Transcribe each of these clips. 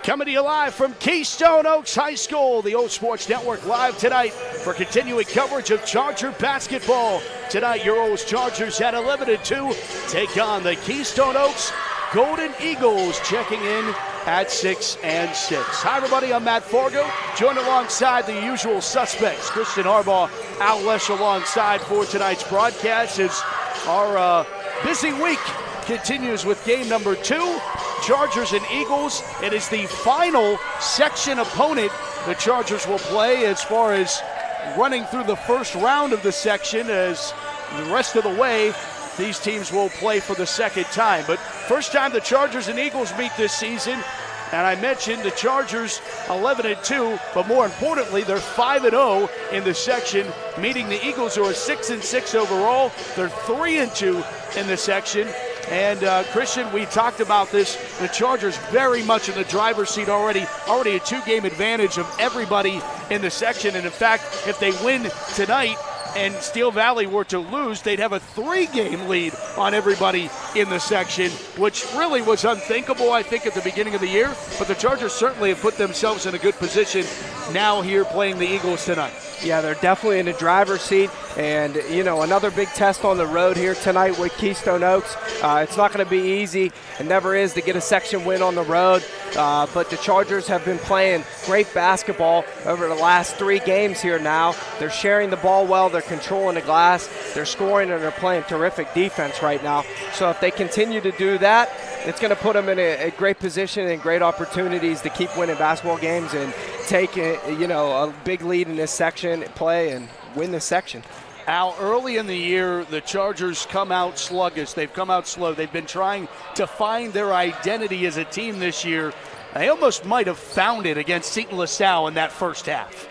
Coming to you live from Keystone Oaks High School, the OLSH Sports Network, live tonight for continuing coverage of Charger basketball. Tonight, your OLSH Chargers at 11-2 take on the Keystone Oaks Golden Eagles, checking in at 6-6. Hi, everybody. I'm Matt Fargo, joined alongside the usual suspects, Christian Harbaugh, OLSH alongside for tonight's broadcast. As our busy week continues with game number 2. Chargers and Eagles. It is the final section opponent the Chargers will play as far as running through the first round of the section, as the rest of the way these teams will play for the second time. But first time the Chargers and Eagles meet this season. And I mentioned the Chargers 11-2, but more importantly, they're 5-0 in the section, meeting the Eagles, who are 6-6 overall. They're 3-2 in the section. And Christian, we talked about this. The Chargers very much in the driver's seat already a 2-game advantage of everybody in the section. And in fact, if they win tonight and Steel Valley were to lose, they'd have a 3-game lead on everybody in the section, which really was unthinkable, I think, at the beginning of the year. But the Chargers certainly have put themselves in a good position now here playing the Eagles tonight. Yeah, they're definitely in the driver's seat. And, you know, another big test on the road here tonight with Keystone Oaks. It's not going to be easy. It never is to get a section win on the road. But the Chargers have been playing great basketball over the last 3 games here now. They're sharing the ball well. They're controlling the glass. They're scoring, and they're playing terrific defense right now. So if they continue to do that, it's going to put them in a great position and great opportunities to keep winning basketball games and take, a big lead in this section, play, and win this section. Al, early in the year, the Chargers come out sluggish. They've come out slow. They've been trying to find their identity as a team this year. They almost might have found it against Seton LaSalle in that first half.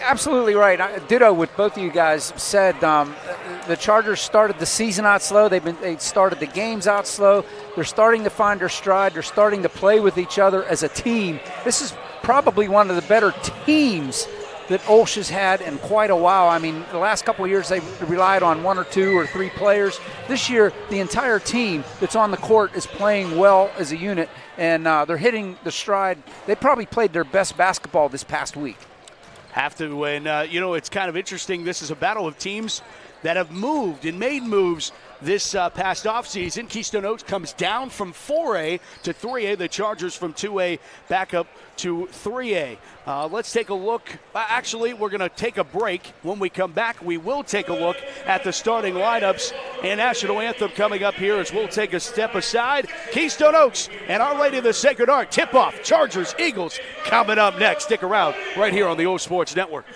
Absolutely right. Ditto what both of you guys said. The Chargers started the season out slow. They started the games out slow. They're starting to find their stride. They're starting to play with each other as a team. This is probably one of the better teams that OLSH has had in quite a while. I mean, the last couple of years they've relied on 1 or 2 or 3 players. This year, the entire team that's on the court is playing well as a unit, and they're hitting the stride. They probably played their best basketball this past week. Have to, and it's kind of interesting. This is a battle of teams that have moved and made moves this past offseason. Keystone Oaks comes down from 4A to 3A. The Chargers from 2A back up to 3A. Let's take a look. Actually, we're going to take a break. When we come back, we will take a look at the starting lineups and national anthem coming up here as we'll take a step aside. Keystone Oaks and Our Lady of the Sacred Heart tip-off. Chargers, Eagles coming up next. Stick around right here on the OLSH Sports Network.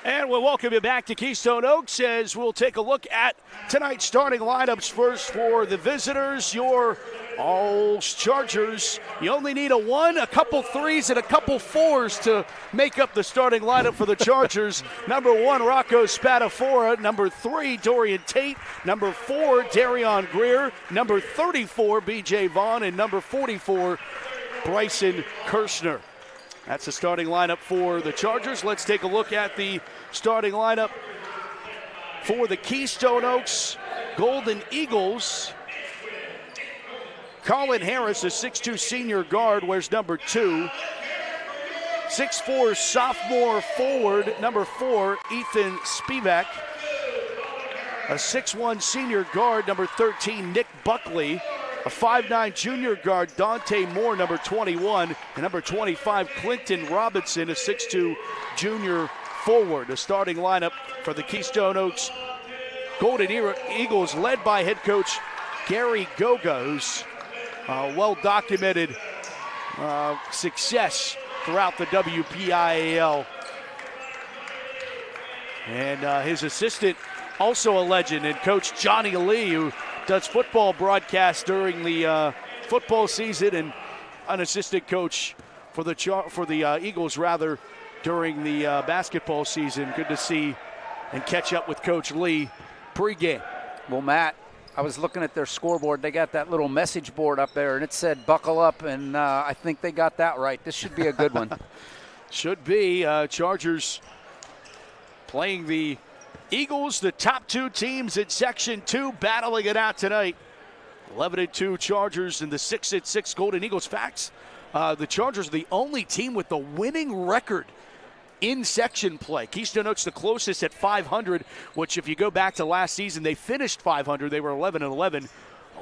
And we'll welcome you back to Keystone Oaks as we'll take a look at tonight's starting lineups. First for the visitors, your OLSH Chargers. You only need a 1, a couple 3s, and a couple 4s to make up the starting lineup for the Chargers. Number 1, Rocco Spadafora. Number 3, Dorian Tate. Number 4, Darion Greer. Number 34, B.J. Vaughn. And number 44, Bryson Kirshner. That's the starting lineup for the Chargers. Let's take a look at the starting lineup For the Keystone Oaks Golden Eagles, Colin Harris, a 6'2 senior guard, wears number 2. 6'4 sophomore forward, number 4, Ethan Spivak. A 6'1 senior guard, number 13, Nick Buckley. A 5'9 junior guard, Dante Moore, number 21. And number 25, Clinton Robinson, a 6'2 junior forward. The starting lineup for the Keystone Oaks Golden Eagles, led by head coach Gary Goga, who's well-documented success throughout the WPIAL. And his assistant, also a legend, and Coach Johnny Lee, who does football broadcasts during the football season, and an assistant coach for the Eagles, rather, during the basketball season. Good to see and catch up with Coach Lee pregame. Well, Matt, I was looking at their scoreboard. They got that little message board up there, and it said buckle up, and I think they got that right. This should be a good one. Should be. Chargers playing the Eagles, the top 2 teams in Section 2, battling it out tonight. 11-2 Chargers and the 6-6 Golden Eagles. Facts, the Chargers are the only team with the winning record in section play. Keystone Oaks the closest at 500, which if you go back to last season, they finished 500. They were 11-11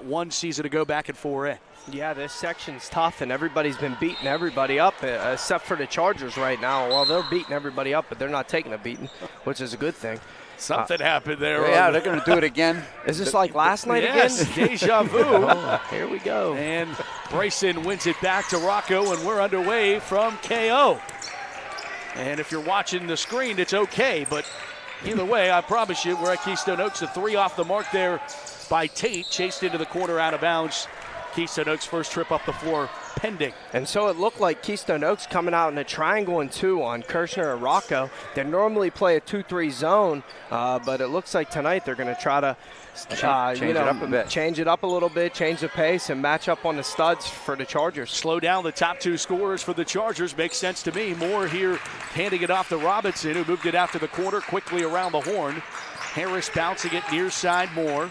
one season ago back at 4A. Yeah, this section's tough, and everybody's been beating everybody up, except for the Chargers right now. Well, they're beating everybody up, but they're not taking a beating, which is a good thing. Something happened there. Yeah, they're going to do it again. Is this like last night yes, again? Deja vu. Oh, here we go. And Brayson wins it back to Rocco, and we're underway from KO. And if you're watching the screen, it's okay, but either way, I promise you, we're at Keystone Oaks. The 3 off the mark there by Tate, chased into the corner, out of bounds. Keystone Oaks' first trip up the floor pending. And so it looked like Keystone Oaks coming out in a triangle and 2 on Kirshner and Rocco. They normally play a 2-3 zone, but it looks like tonight they're going to try to change it up a bit. Change it up a little bit, change the pace, and match up on the studs for the Chargers. Slow down the top 2 scorers for the Chargers. Makes sense to me. Moore here handing it off to Robinson, who moved it out to the corner, quickly around the horn. Harris bouncing it near side Moore.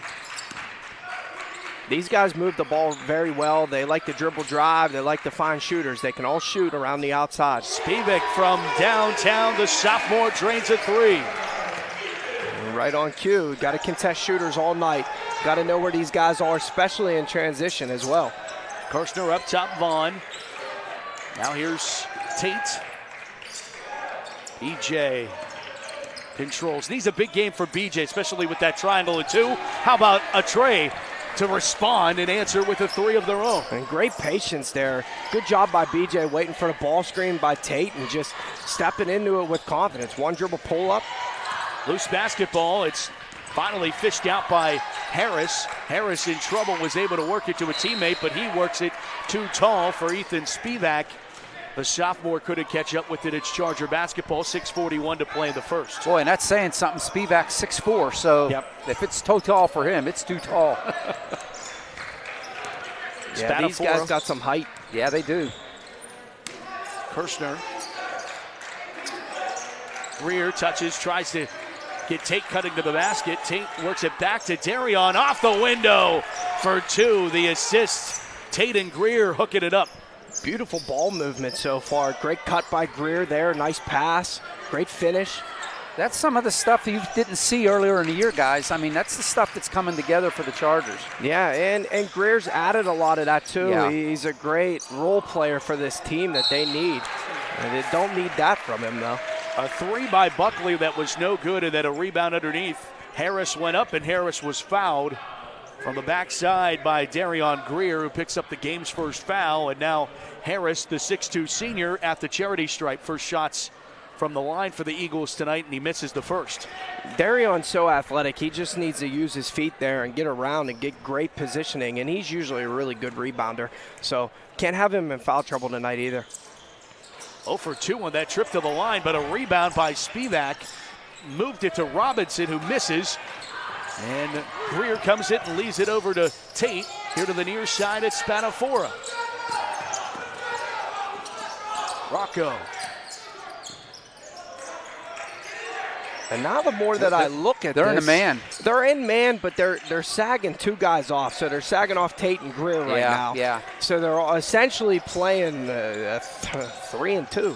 These guys move the ball very well. They like to dribble drive. They like to find shooters. They can all shoot around the outside. Spivak from downtown, the sophomore drains a 3. Right on cue. Got to contest shooters all night. Got to know where these guys are, especially in transition as well. Kirshner up top, Vaughn. Now here's Tate. BJ controls. Needs a big game for BJ, especially with that triangle and 2. How about a Trey to respond and answer with a 3 of their own? And great patience there. Good job by BJ waiting for the ball screen by Tate and just stepping into it with confidence. One dribble pull up. Loose basketball. It's finally fished out by Harris. Harris in trouble, was able to work it to a teammate, but he works it too tall for Ethan Spivak. The sophomore couldn't catch up with it. It's Charger basketball, 6:41 to play in the first. Boy, and that's saying something. Spivak 6'4", so if it's too tall for him, it's too tall. Yeah, these guys got some height. Yeah, they do. Kirshner. Rear touches, tries to get Tate cutting to the basket. Tate works it back to Darion, off the window for 2. The assist, Tate and Greer hooking it up. Beautiful ball movement so far. Great cut by Greer there. Nice pass. Great finish. That's some of the stuff that you didn't see earlier in the year, guys. I mean, that's the stuff that's coming together for the Chargers. Yeah, and Greer's added a lot of that too. Yeah. He's a great role player for this team that they need. And they don't need that from him, though. A 3 by Buckley that was no good, and then a rebound underneath. Harris went up, and Harris was fouled from the backside by Darion Greer, who picks up the game's first foul. And now Harris, the 6'2 senior, at the charity stripe. First shots from the line for the Eagles tonight, and he misses the first. Darion's so athletic. He just needs to use his feet there and get around and get great positioning, and he's usually a really good rebounder. So can't have him in foul trouble tonight either. 0 for 2 on that trip to the line, but a rebound by Spivak. Moved it to Robinson, who misses. And Greer comes it and leaves it over to Tate. Here to the near side, it's Spanafora. Rocco. And now the more that I look at they're this, in a man. They're in man, but they're sagging 2 guys off. So they're sagging off Tate and Greer right now. Yeah. So they're essentially playing 3 and 2.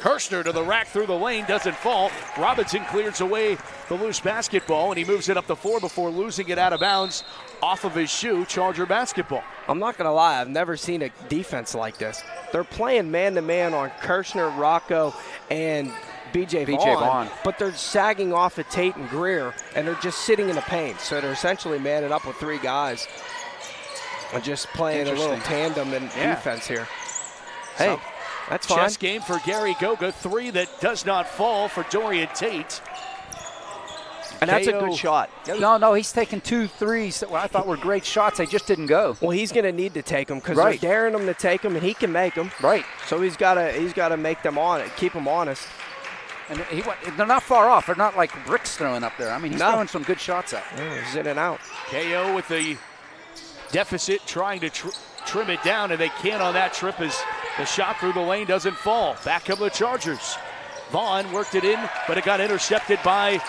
Kirshner to the rack through the lane, doesn't fall. Robinson clears away the loose basketball, and he moves it up the floor before losing it out of bounds off of his shoe. Charger basketball. I'm not going to lie, I've never seen a defense like this. They're playing man-to-man on Kirshner, Rocco, and B.J. Vaughn, but they're sagging off at Tate and Greer, and they're just sitting in the paint. So they're essentially manning up with 3 guys and just playing a little tandem in defense here. Hey, that's fine. Chess game for Gary Goga. 3 that does not fall for Dorian Tate. And that's a good shot. No, he's taken 2 threes that I thought were great shots. They just didn't go. Well, he's going to need to take them because they're daring him to take them, and he can make them. Right. So he's got to make them on it, keep them honest. And they're not far off. They're not like bricks throwing up there. I mean, he's throwing some good shots out. Yeah, he's in and out. KO with the deficit, trying to trim it down, and they can't on that trip as the shot through the lane doesn't fall. Back come the Chargers. Vaughn worked it in, but it got intercepted by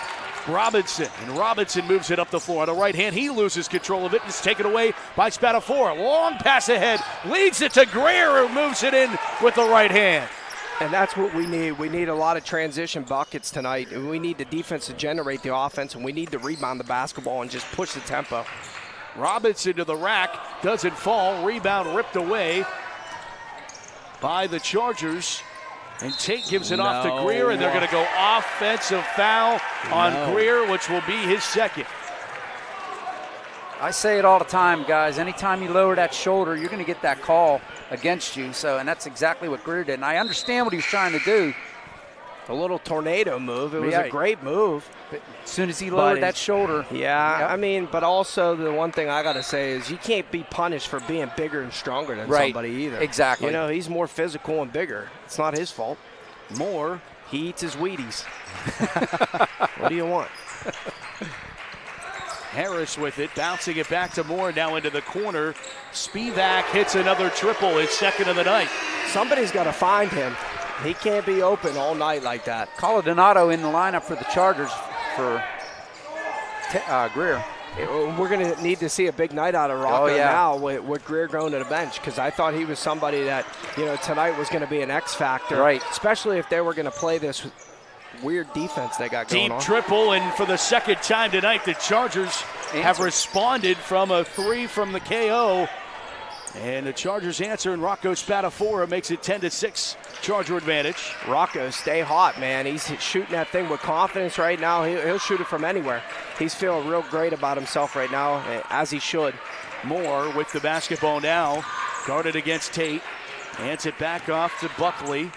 Robinson, and Robinson moves it up the floor. On the right hand, he loses control of it, and it's taken away by Spatafora. Long pass ahead, leads it to Greer, who moves it in with the right hand. And that's what we need. We need a lot of transition buckets tonight. And we need the defense to generate the offense, and we need to rebound the basketball and just push the tempo. Robinson to the rack, doesn't fall. Rebound ripped away by the Chargers. And Tate gives it off to Greer, and they're going to go offensive foul on Greer, which will be his second. I say it all the time, guys. Anytime you lower that shoulder, you're going to get that call against you. And that's exactly what Greer did. And I understand what he was trying to do. A little tornado move. It was a great move. But as soon as he lowered that shoulder. Yeah, yep. I mean, but also the one thing I got to say is you can't be punished for being bigger and stronger than somebody either. Exactly. You know, he's more physical and bigger. It's not his fault. He eats his Wheaties. What do you want? Harris with it, bouncing it back to Moore, now into the corner. Spivak hits another triple, his second of the night. Somebody's got to find him. He can't be open all night like that. Donato in the lineup for the Chargers for Greer. We're going to need to see a big night out of Rocco now with Greer going to the bench, because I thought he was somebody that, you know, tonight was going to be an X factor. Right. Especially if they were going to play this weird defense they got going on. Deep triple, and for the second time tonight, the Chargers have responded from a 3 from the KO. And the Chargers answer, and Rocco Spatafora makes it 10-6, Charger advantage. Rocco, stay hot, man. He's shooting that thing with confidence right now. He'll shoot it from anywhere. He's feeling real great about himself right now, as he should. Moore with the basketball now, guarded against Tate. Hands it back off to Buckley.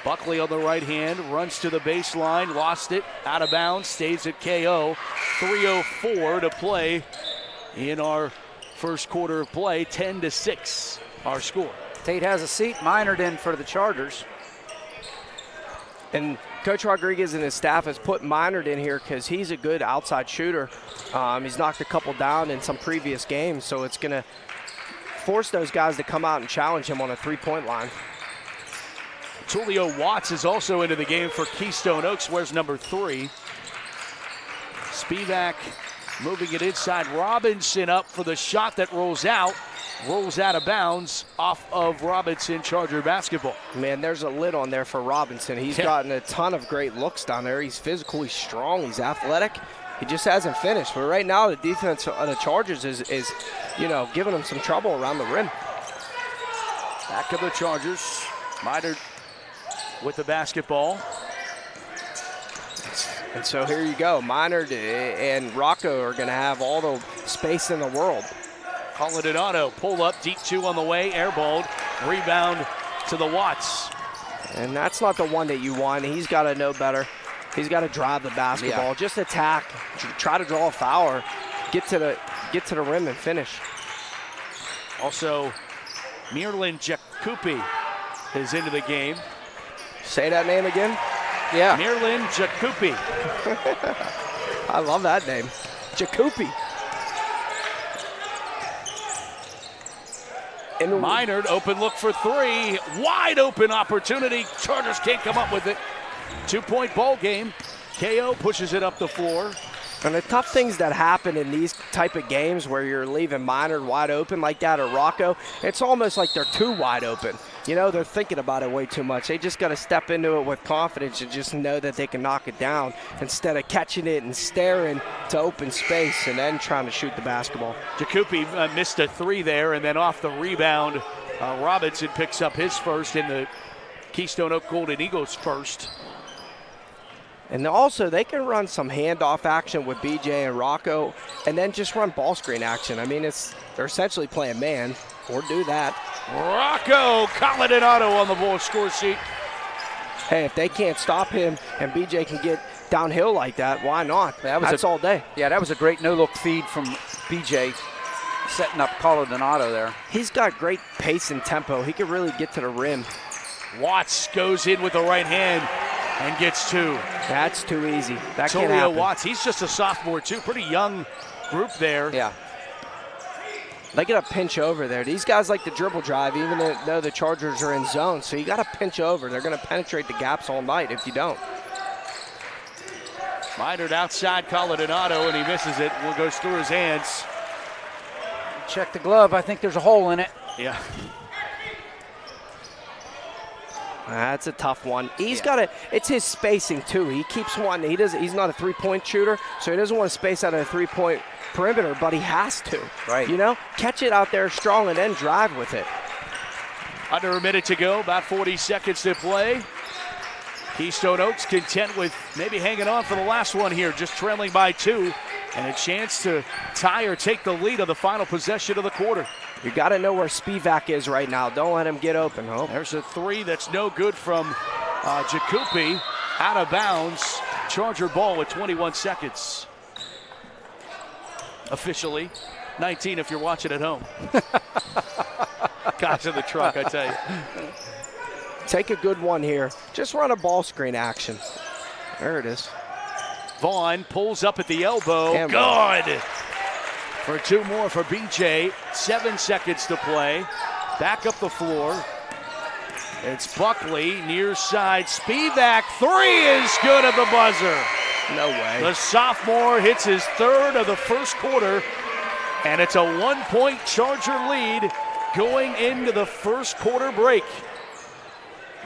Buckley on the right hand, runs to the baseline, lost it, out of bounds, stays at KO. 3:04 to play in our first quarter of play. 10-6 our score. Tate has a seat, Minard in for the Chargers. And Coach Rodriguez and his staff has put Minard in here because he's a good outside shooter. He's knocked a couple down in some previous games, so it's going to force those guys to come out and challenge him on a three-point line. Tulio Watts is also into the game for Keystone Oaks, wears number 3. Spivak moving it inside. Robinson up for the shot that rolls out of bounds off of Robinson. Charger basketball. Man, there's a lid on there for Robinson. He's gotten a ton of great looks down there. He's physical, he's strong, he's athletic. He just hasn't finished. But right now, the defense of the Chargers is you know, giving them some trouble around the rim. Back of the Chargers. Minard with the basketball. And so here you go. Minard and Rocco are going to have all the space in the world. Coladonado pull up, deep 2 on the way, airballed, rebound to the Watts. And that's not the one that you want. He's got to know better. He's got to drive the basketball, just attack, try to draw a foul, or get to the rim and finish. Also, Mirlin Jakupi is into the game. Say that name again. Yeah. Mirlin Jakupi. I love that name. Jakupi. Minard, open look for 3. Wide open opportunity. Chargers can't come up with it. 2-point ball game. KO pushes it up the floor. And the tough things that happen in these type of games where you're leaving Minard wide open like that or Rocco, it's almost like they're too wide open. You know, they're thinking about it way too much. They just got to step into it with confidence and just know that they can knock it down instead of catching it and staring to open space and then trying to shoot the basketball. Jacoby missed a 3 there, and then off the rebound, Robinson picks up his first in the Keystone Oak Golden Eagles first. And also, they can run some handoff action with BJ and Rocco and then just run ball screen action. I mean, they're essentially playing man, or do that. Rocco Colladinato on the ball score sheet. Hey, if they can't stop him and BJ can get downhill like that, why not? That's all day. Yeah, that was a great no-look feed from BJ, setting up Colladinato there. He's got great pace and tempo. He can really get to the rim. Watts goes in with the right hand and gets 2. That's too easy. That can't happen. Watts, he's just a sophomore too. Pretty young group there. Yeah. They got to pinch over there. These guys like to dribble drive even though the Chargers are in zone. So you got to pinch over. They're going to penetrate the gaps all night if you don't. Minard outside Colladinato, and he misses it. One goes through his hands. Check the glove. I think there's a hole in it. Yeah. That's a tough one. He's got to. It's his spacing too. He keeps wanting. He's not a three-point shooter, so he doesn't want to space out of a three-point perimeter, but he has to. Right. You know, catch it out there strong and then drive with it. Under a minute to go, about 40 seconds to play. Keystone Oaks content with maybe hanging on for the last one here, just trailing by 2, and a chance to tie or take the lead on the final possession of the quarter. You got to know where Spivak is right now. Don't let him get open. Oh. There's a 3 that's no good from Jacoby, out of bounds. Charger ball with 21 seconds. Officially, 19 if you're watching at home. Guys in the truck, I tell you. Take a good one here. Just run a ball screen action. There it is. Vaughn pulls up at the elbow. Damn good. For 2 more for BJ. 7 seconds to play. Back up the floor. It's Buckley, near side. Spivak, 3 is good at the buzzer. No way. The sophomore hits his 3rd of the first quarter, and it's a 1-point Charger lead going into the first quarter break.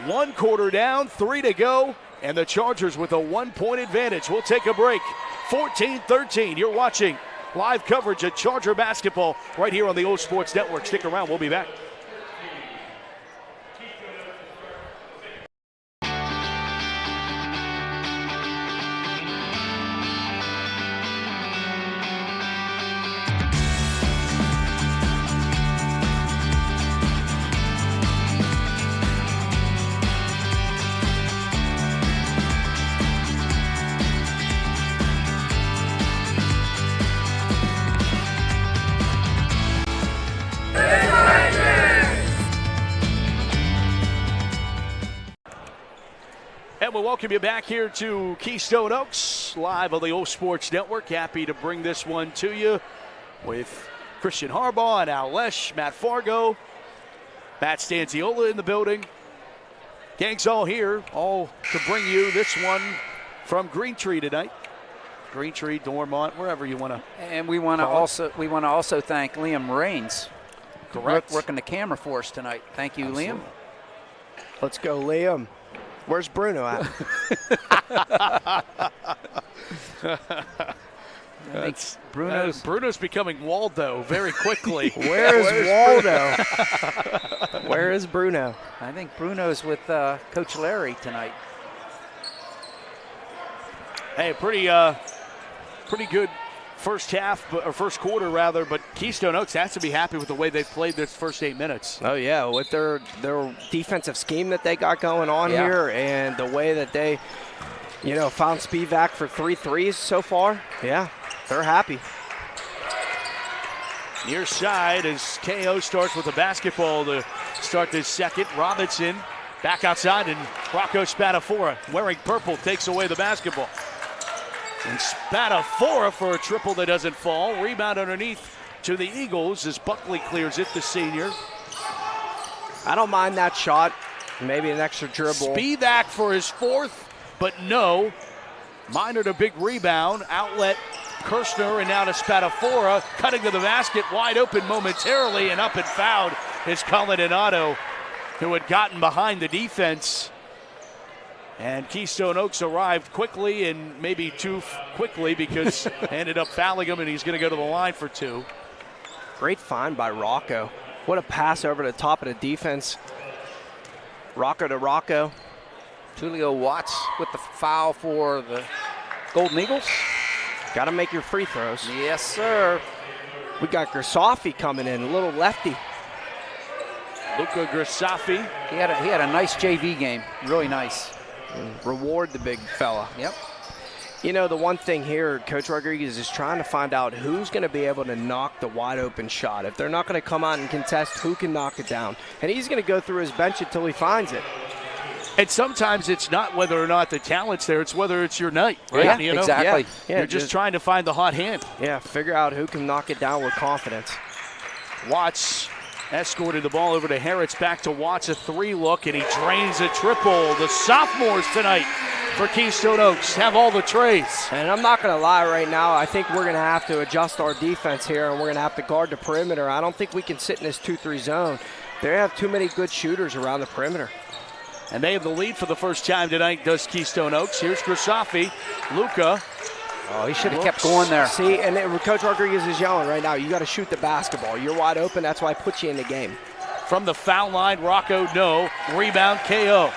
1 quarter down, 3 to go, and the Chargers with a 1-point advantage. We'll take a break. 14-13. You're watching live coverage of Charger basketball right here on the OLSH Sports Network. Stick around. We'll be back. And we welcome you back here to Keystone Oaks, live on the OLSH Sports Network. Happy to bring this one to you with Christian Harbaugh and OLSH, Matt Fargo, Matt Stanziola in the building. Gang's all here, all to bring you this one from Green Tree tonight. Green Tree, Dormont, wherever you want to. And we want to also thank Liam Raines, Correct. working the camera for us tonight. Thank you, Absolutely. Liam. Let's go, Liam. Where's Bruno at? Bruno's becoming Waldo very quickly. Where's Waldo? Where is Bruno? I think Bruno's with Coach Larry tonight. Hey, pretty good first half, or first quarter rather, but Keystone Oaks has to be happy with the way they've played this first 8 minutes. Oh yeah, with their defensive scheme that they got going on here, and the way that they, found Spivak for 3 threes so far. Yeah, they're happy. Near side as KO starts with the basketball to start this second. Robinson back outside, and Rocco Spatafora, wearing purple, takes away the basketball. And Spatafora for a triple that doesn't fall. Rebound underneath to the Eagles as Buckley clears it, the senior. I don't mind that shot. Maybe an extra dribble. Spivak for his 4th, but no. Minor to big rebound, outlet Kirshner, and now to Spadafora, cutting to the basket, wide open momentarily, and up and fouled is Cullen Donato, who had gotten behind the defense. And Keystone Oaks arrived quickly, and maybe too quickly, because ended up fouling him, and he's going to go to the line for 2. Great find by Rocco. What a pass over the top of the defense. Rocco to Rocco. Tulio Watts with the foul for the Golden Eagles. Got to make your free throws. Yes, sir. We got Grisafi coming in, a little lefty. Luka Grisafi. He had a nice JV game. Really nice. Reward the big fella. Yep. You know, the one thing here, Coach Rodriguez is trying to find out who's going to be able to knock the wide open shot. If they're not going to come out and contest, who can knock it down? And he's going to go through his bench until he finds it. And sometimes it's not whether or not the talent's there, it's whether it's your night, right? Yeah, You know? exactly. Yeah, You're just trying to find the hot hand. Yeah, figure out who can knock it down with confidence. Watts escorted the ball over to Harris, back to Watts, a 3 look, and he drains a triple. The sophomores tonight for Keystone Oaks have all the trays. And I'm not going to lie right now, I think we're going to have to adjust our defense here, and we're going to have to guard the perimeter. I don't think we can sit in this 2-3 zone. They have too many good shooters around the perimeter. And they have the lead for the first time tonight, does Keystone Oaks. Here's Grisafi, Luka. Oh, he should have kept going there. See, and Coach Rodriguez is yelling right now, you got to shoot the basketball. You're wide open, that's why I put you in the game. From the foul line, Rocco, no. Rebound, KO.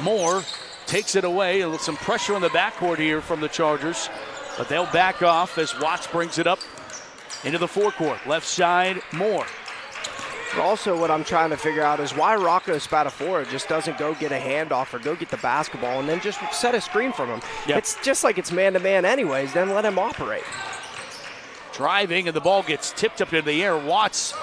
Moore takes it away. Some pressure on the backcourt here from the Chargers, but they'll back off as Watts brings it up into the forecourt. Left side, Moore. But also what I'm trying to figure out is why Rocco Spadafora just doesn't go get a handoff or go get the basketball and then just set a screen from him. Yep. It's just like it's man-to-man anyways, then let him operate. Driving, and the ball gets tipped up in the air. Watts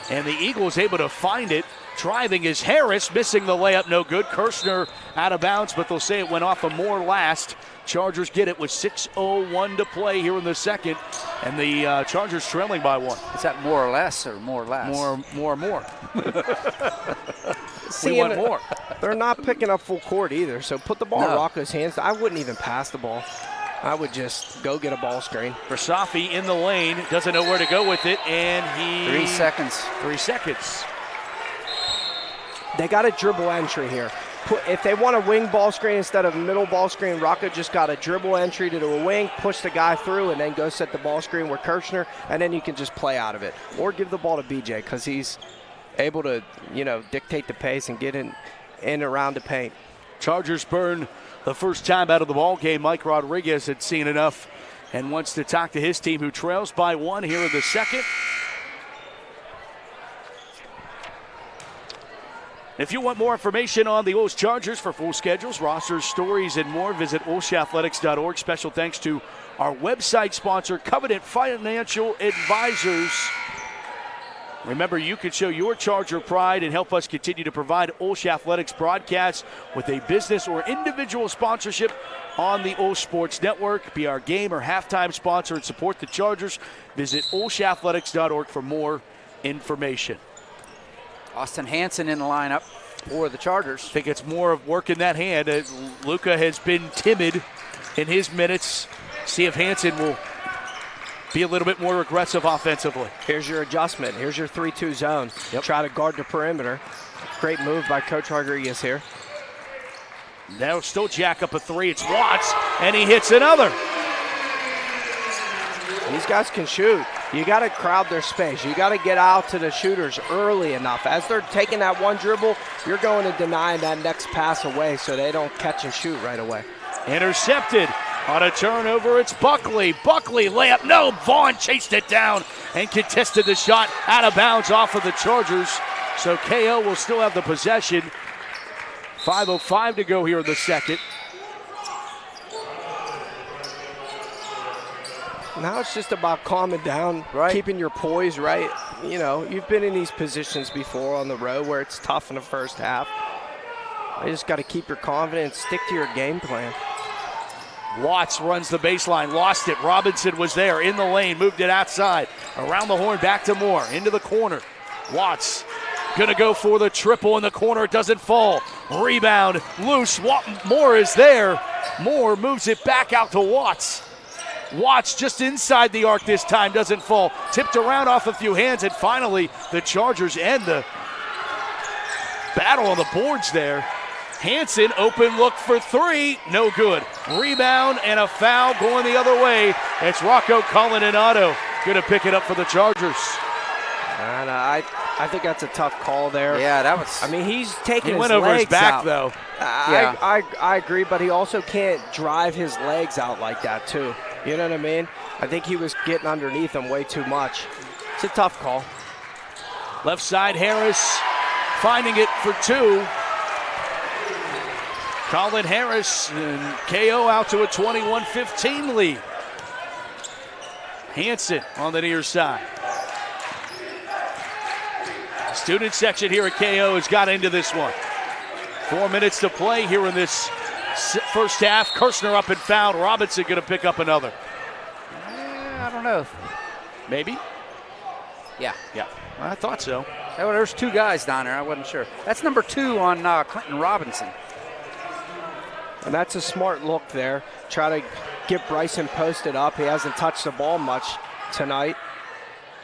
and the Eagles able to find it. Driving is Harris, missing the layup, no good. Kirshner out of bounds, but they'll say it went off of Moore last. Chargers get it with 6:01 to play here in the second, and the Chargers trailing by 1. Is that more or less or more or less? More. See, we want more. They're not picking up full court either, so put the ball in Rocco's hands. I wouldn't even pass the ball. I would just go get a ball screen. Grisafi in the lane, doesn't know where to go with it, and he... 3 seconds. 3 seconds. They got a dribble entry here. If they want a wing ball screen instead of a middle ball screen, Rocco just got a dribble entry to a wing, push the guy through, and then go set the ball screen with Kirshner, and then you can just play out of it. Or give the ball to BJ because he's able to, dictate the pace and get in and around the paint. Chargers burn the first time out of the ball game. Mike Rodriguez had seen enough and wants to talk to his team, who trails by 1 here in the second. If you want more information on the OLSH Chargers, for full schedules, rosters, stories, and more, visit olshathletics.org. Special thanks to our website sponsor, Covenant Financial Advisors. Remember, you can show your Charger pride and help us continue to provide OLSH Athletics broadcasts with a business or individual sponsorship on the OLSH Sports Network. Be our game or halftime sponsor and support the Chargers. Visit olshathletics.org for more information. Austin Hansen in the lineup for the Chargers. I think it's more of working that hand. Luka has been timid in his minutes. See if Hansen will be a little bit more aggressive offensively. Here's your adjustment. Here's your 3-2 zone. Yep. Try to guard the perimeter. Great move by Coach Rodriguez here. Now still jack up a 3. It's Watts, and he hits another. These guys can shoot. You got to crowd their space. You got to get out to the shooters early enough. As they're taking that one dribble, you're going to deny that next pass away so they don't catch and shoot right away. Intercepted on a turnover. It's Buckley. Buckley layup. No, Vaughn chased it down and contested the shot out of bounds off of the Chargers. So KO will still have the possession. 5:05 to go here in the second. Now it's just about calming down, right? Keeping your poise right. You've been in these positions before on the road where it's tough in the first half. You just got to keep your confidence, stick to your game plan. Watts runs the baseline, lost it. Robinson was there in the lane, moved it outside. Around the horn, back to Moore, into the corner. Watts gonna go for the triple in the corner, it doesn't fall. Rebound, loose, Moore is there. Moore moves it back out to Watts. Watts just inside the arc this time, doesn't fall. Tipped around off a few hands, and finally the Chargers end the battle on the boards there. Hansen, open look for three, no good. Rebound and a foul going the other way. It's Rocco Colinado going to pick it up for the Chargers. And I think that's a tough call there. Yeah, that was. I mean, he's taking He went over his back, out. though. Yeah. I agree, but he also can't drive his legs out like that, too. You know what I mean? I think he was getting underneath him way too much. It's a tough call. Left side, Harris finding it for two. Colin Harris and KO out to a 21-15 lead. Hansen on the near side. Student section here at KO has got into this one. 4 minutes to play here in this first half. Kirshner up and fouled. Robinson going to pick up another. I don't know. Maybe? Yeah. Yeah, I thought so. Oh, there's two guys down there. I wasn't sure. That's number 2 on Clinton Robinson. And that's a smart look there. Try to get Bryson posted up. He hasn't touched the ball much tonight.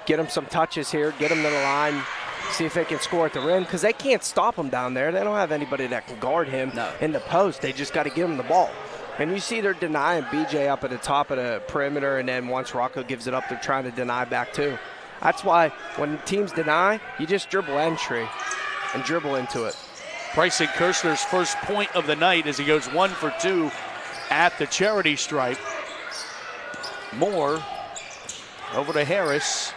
Get him some touches here. Get him to the line. See if they can score at the rim, because they can't stop him down there. They don't have anybody that can guard him in the post. They just got to give him the ball. And you see they're denying BJ up at the top of the perimeter, and then once Rocco gives it up, they're trying to deny back too. That's why when teams deny, you just dribble entry and dribble into it. Bryson Kirshner's first point of the night as he goes 1 for 2 at the charity stripe. Moore over to Harris.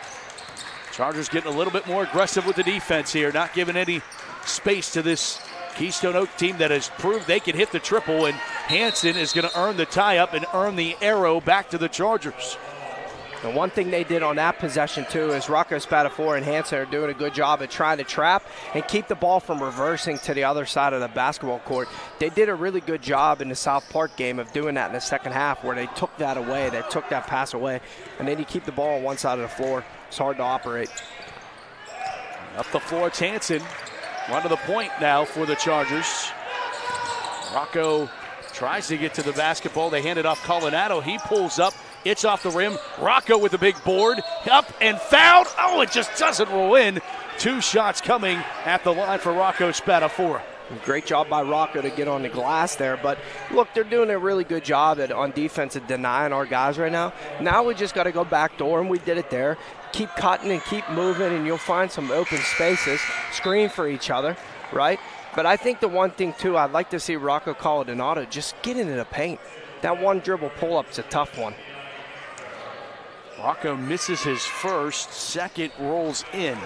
Chargers getting a little bit more aggressive with the defense here, not giving any space to this Keystone Oak team that has proved they can hit the triple, and Hansen is going to earn the tie-up and earn the arrow back to the Chargers. And one thing they did on that possession, too, is Rocco Spatafora and Hansen are doing a good job at trying to trap and keep the ball from reversing to the other side of the basketball court. They did a really good job in the South Park game of doing that in the second half, where they took that away, they took that pass away, and then you keep the ball on one side of the floor. It's hard to operate. Up the floor, it's Hansen. One to the point now for the Chargers. Rocco tries to get to the basketball. They hand it off Colinado. He pulls up. It's off the rim. Rocco with the big board. Up and fouled. Oh, it just doesn't roll in. 2 shots coming at the line for Rocco Spatafora. Great job by Rocco to get on the glass there. But, look, they're doing a really good job on defense at denying our guys right now. Now we just got to go back door, and we did it there. Keep cutting and keep moving, and you'll find some open spaces. Screen for each other, right? But I think the one thing, too, I'd like to see Rocco Colinado just get into the paint. That one dribble pull-up's a tough one. Rocco misses his first. Second rolls in.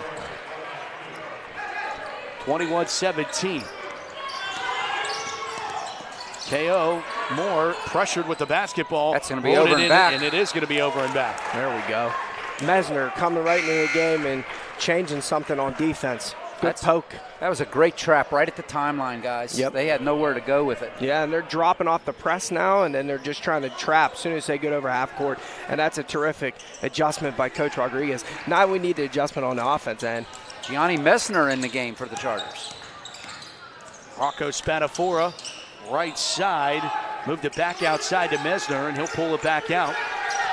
21-17. KO, Moore pressured with the basketball. That's going to be over and back. And it is going to be over and back. There we go. Mesner coming right into the game and changing something on defense. Good poke. That was a great trap right at the timeline, guys. Yep. They had nowhere to go with it. Yeah, and they're dropping off the press now, and then they're just trying to trap as soon as they get over half court, and that's a terrific adjustment by Coach Rodriguez. Now we need the adjustment on the offense end. Gianni Messner in the game for the Chargers. Rocco Spatafora, right side, moved it back outside to Mesner, and he'll pull it back out.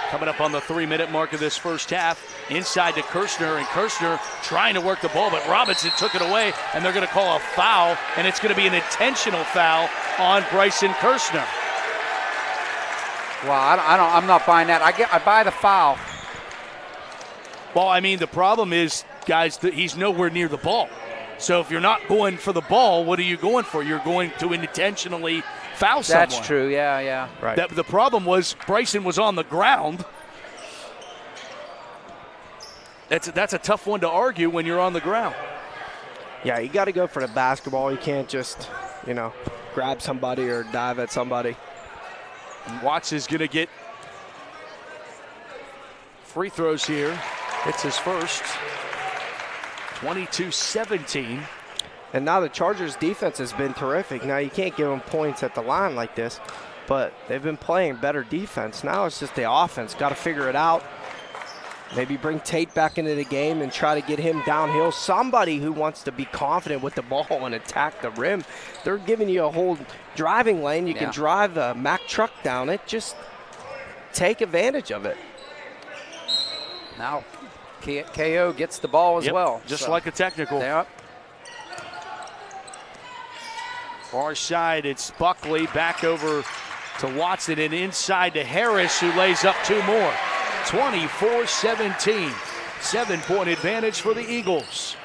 Coming up on the 3-minute mark of this first half. Inside to Kirshner, and Kirshner trying to work the ball, but Robinson took it away, and they're going to call a foul, and it's going to be an intentional foul on Bryson Kirshner. Well, I'm not buying that. I buy the foul. Well, I mean, the problem is, guys, that he's nowhere near the ball. So if you're not going for the ball, what are you going for? You're going to intentionally foul someone. That's true, yeah. Right. The problem was Bryson was on the ground. That's a tough one to argue when you're on the ground. Yeah, you got to go for the basketball. You can't just, grab somebody or dive at somebody. And Watts is going to get free throws here. It's his first. 22-17. And now the Chargers' defense has been terrific. Now you can't give them points at the line like this, but they've been playing better defense. Now it's just the offense. Got to figure it out. Maybe bring Tate back into the game and try to get him downhill. Somebody who wants to be confident with the ball and attack the rim. They're giving you a whole driving lane. You can drive a Mack truck down it. Just take advantage of it. Now KO gets the ball as well. Just like a technical. Yep. Far side, it's Buckley back over to Watson and inside to Harris, who lays up 2 more. 24-17. 7-point advantage for the Eagles.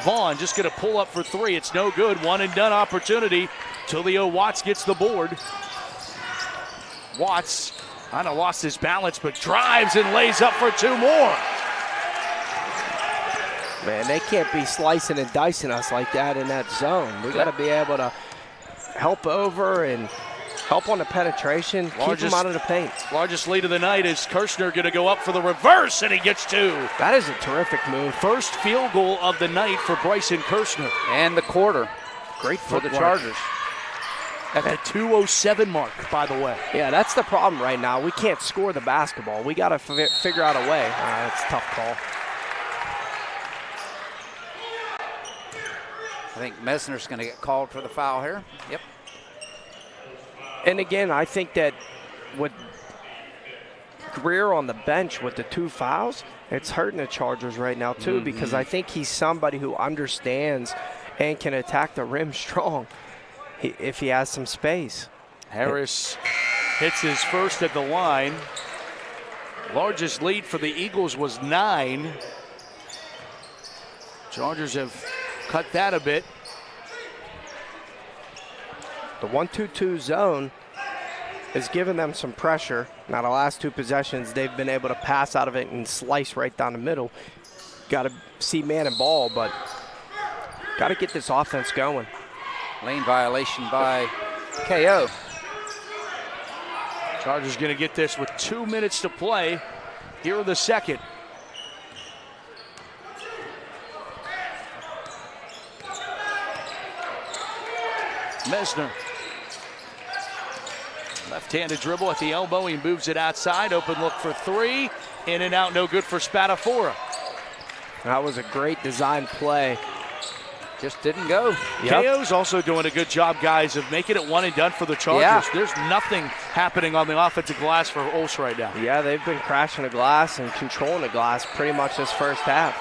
Vaughn just going to pull up for 3. It's no good. One and done opportunity. Tulio Watts gets the board. Watts kind of lost his balance, but drives and lays up for 2 more. Man, they can't be slicing and dicing us like that in that zone. We got to be able to help over and help on the penetration, keep them out of the paint. Largest lead of the night is Kirshner going to go up for the reverse, and he gets 2. That is a terrific move. First field goal of the night for Bryson Kirshner. And the quarter. Great for the footwork. Chargers. At the 2:07 mark, by the way. Yeah, that's the problem right now. We can't score the basketball. We got to figure out a way. That's a tough call. I think Mesner's going to get called for the foul here. Yep. And again, I think that with Greer on the bench with the 2 fouls, it's hurting the Chargers right now too, because I think he's somebody who understands and can attack the rim strong if he has some space. Harris hits his first at the line. Largest lead for the Eagles was 9. Chargers have cut that a bit. The 1-2-2 zone has given them some pressure. Now the last 2 possessions, they've been able to pass out of it and slice right down the middle. Got to see man and ball, but got to get this offense going. Lane violation by KO. Chargers going to get this with 2 minutes to play here in the second. Mesner. Left-handed dribble at the elbow. He moves it outside. Open look for 3. In and out, no good for Spadafora. That was a great design play. Just didn't go. KO's also doing a good job, guys, of making it one and done for the Chargers. Yeah. There's nothing happening on the offensive glass for OLSH right now. Yeah, they've been crashing the glass and controlling the glass pretty much this first half.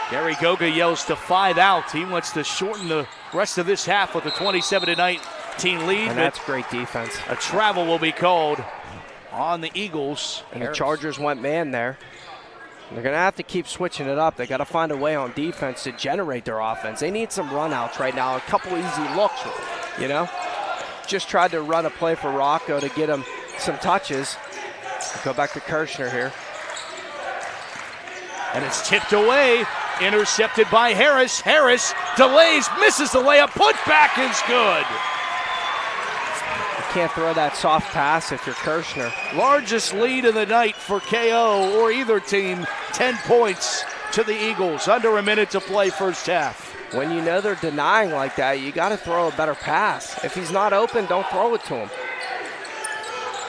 Gary Goga yells to 5 out. He wants to shorten the rest of this half with a 27-19 lead. And that's great defense. A travel will be called on the Eagles. And the Chargers went man there. They're going to have to keep switching it up. They got to find a way on defense to generate their offense. They need some runouts right now. A couple easy looks, you know. Just tried to run a play for Rocco to get him some touches. Go back to Kirshner here. And it's tipped away. Intercepted by Harris. Harris delays, misses the layup. Putback is good. You can't throw that soft pass if you're Kirshner. Largest lead of the night for KO or either team. 10 points to the Eagles. Under a minute to play first half. When you know they're denying like that, you got to throw a better pass. If he's not open, don't throw it to him.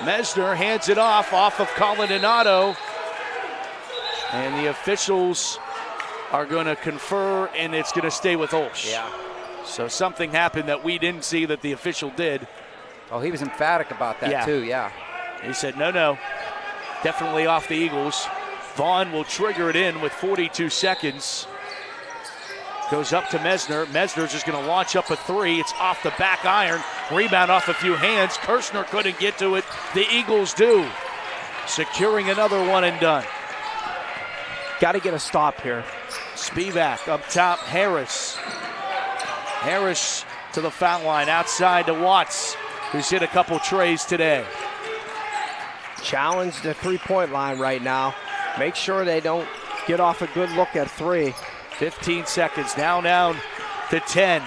Mesner hands it off of Colin Donato. And the officials are going to confer, and it's going to stay with OLSH. Yeah. So something happened that we didn't see that the official did. Oh, he was emphatic about that too, yeah. He said, no, definitely off the Eagles. Vaughn will trigger it in with 42 seconds. Goes up to Mesner. Mesner's just going to launch up a 3. It's off the back iron. Rebound off a few hands. Kirshner couldn't get to it. The Eagles do. Securing another one and done. Got to get a stop here. Spivak up top, Harris. Harris to the foul line, outside to Watts, who's hit a couple trays today. Challenge the three-point line right now. Make sure they don't get off a good look at 3. 15 seconds, now down to 10.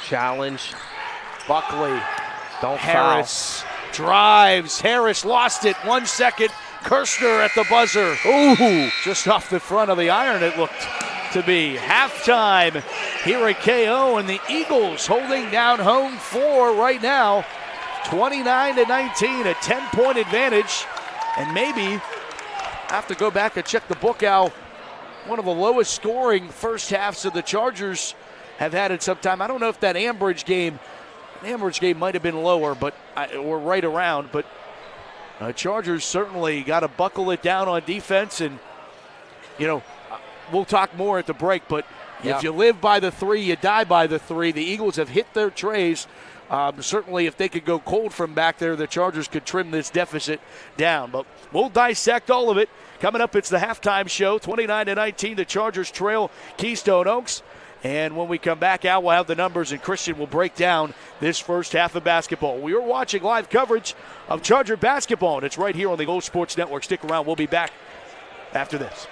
Challenge. Buckley. Don't Harris drives. Harris lost it. 1 second. Kirshner at the buzzer. Ooh, just off the front of the iron it looked to be. Halftime here at KO, and the Eagles holding down home floor right now. 29-19, a 10-point advantage. And maybe have to go back and check the book out. One of the lowest scoring first halves of the Chargers have had in some time. I don't know if that Ambridge game might have been lower, or right around, but Chargers certainly got to buckle it down on defense. And, we'll talk more at the break, but if you live by the 3, you die by the 3. The Eagles have hit their trays. Certainly, if they could go cold from back there, the Chargers could trim this deficit down. But we'll dissect all of it. Coming up, it's the halftime show. 29-19, the Chargers trail Keystone Oaks. And when we come back out, we'll have the numbers, and Christian will break down this first half of basketball. We are watching live coverage of Charger basketball, and it's right here on the OLSH Sports Network. Stick around. We'll be back after this.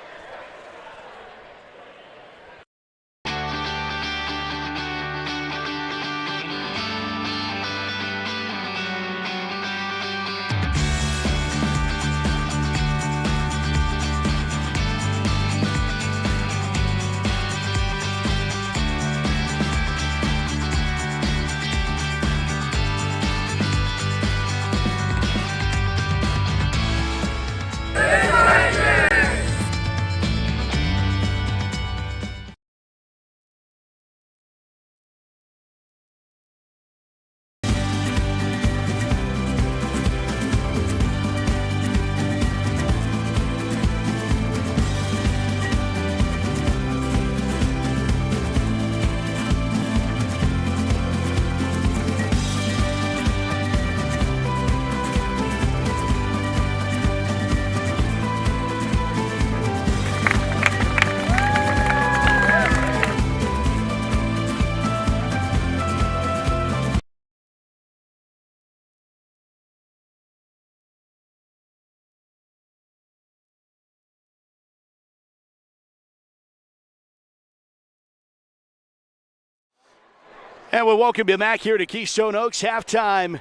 And we welcome you back here to Keystone Oaks. Halftime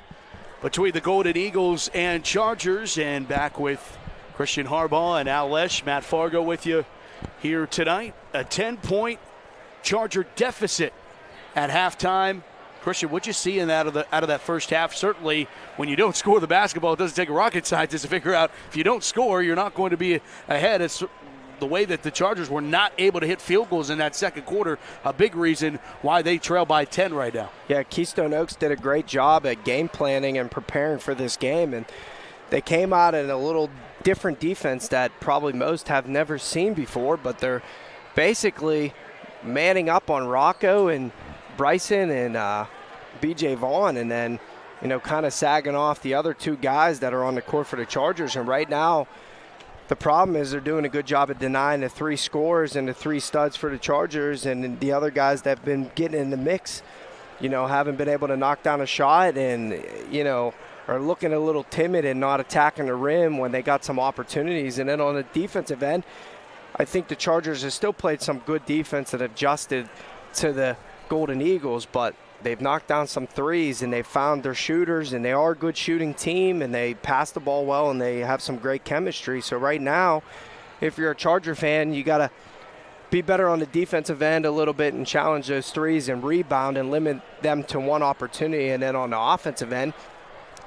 between the Golden Eagles and Chargers. And back with Christian Harbaugh and OLSH. Matt Fargo with you here tonight. A 10-point Charger deficit at halftime. Christian, what you see out of that first half? Certainly, when you don't score the basketball, it doesn't take a rocket scientist to figure out if you don't score, you're not going to be ahead. It's the way that the Chargers were not able to hit field goals in that second quarter, a big reason why they trail by 10 right now. Yeah, Keystone Oaks did a great job at game planning and preparing for this game, and they came out in a little different defense that probably most have never seen before, but they're basically manning up on Rocco and Bryson and B.J. Vaughn, and then, kind of sagging off the other two guys that are on the court for the Chargers. And right now, the problem is they're doing a good job at denying the 3 scores and the 3 studs for the Chargers, and the other guys that have been getting in the mix, haven't been able to knock down a shot and, are looking a little timid and not attacking the rim when they got some opportunities. And then on the defensive end, I think the Chargers have still played some good defense and adjusted to the Golden Eagles, but they've knocked down some threes and they've found their shooters, and they are a good shooting team, and they pass the ball well, and they have some great chemistry. So right now, if you're a Charger fan, you got to be better on the defensive end a little bit and challenge those threes and rebound and limit them to one opportunity. And then on the offensive end,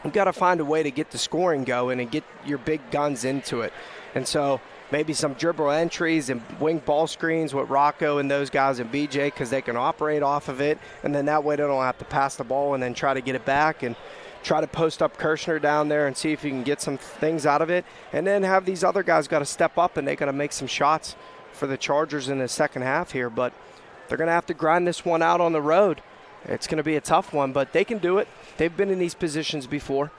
you've got to find a way to get the scoring going and get your big guns into it. And so maybe some dribble entries and wing ball screens with Rocco and those guys and BJ, because they can operate off of it. And then that way they don't have to pass the ball and then try to get it back, and try to post up Kirshner down there and see if you can get some things out of it. And then have these other guys got to step up, and they got to make some shots for the Chargers in the second half here. But they're going to have to grind this one out on the road. It's going to be a tough one, but they can do it. They've been in these positions before.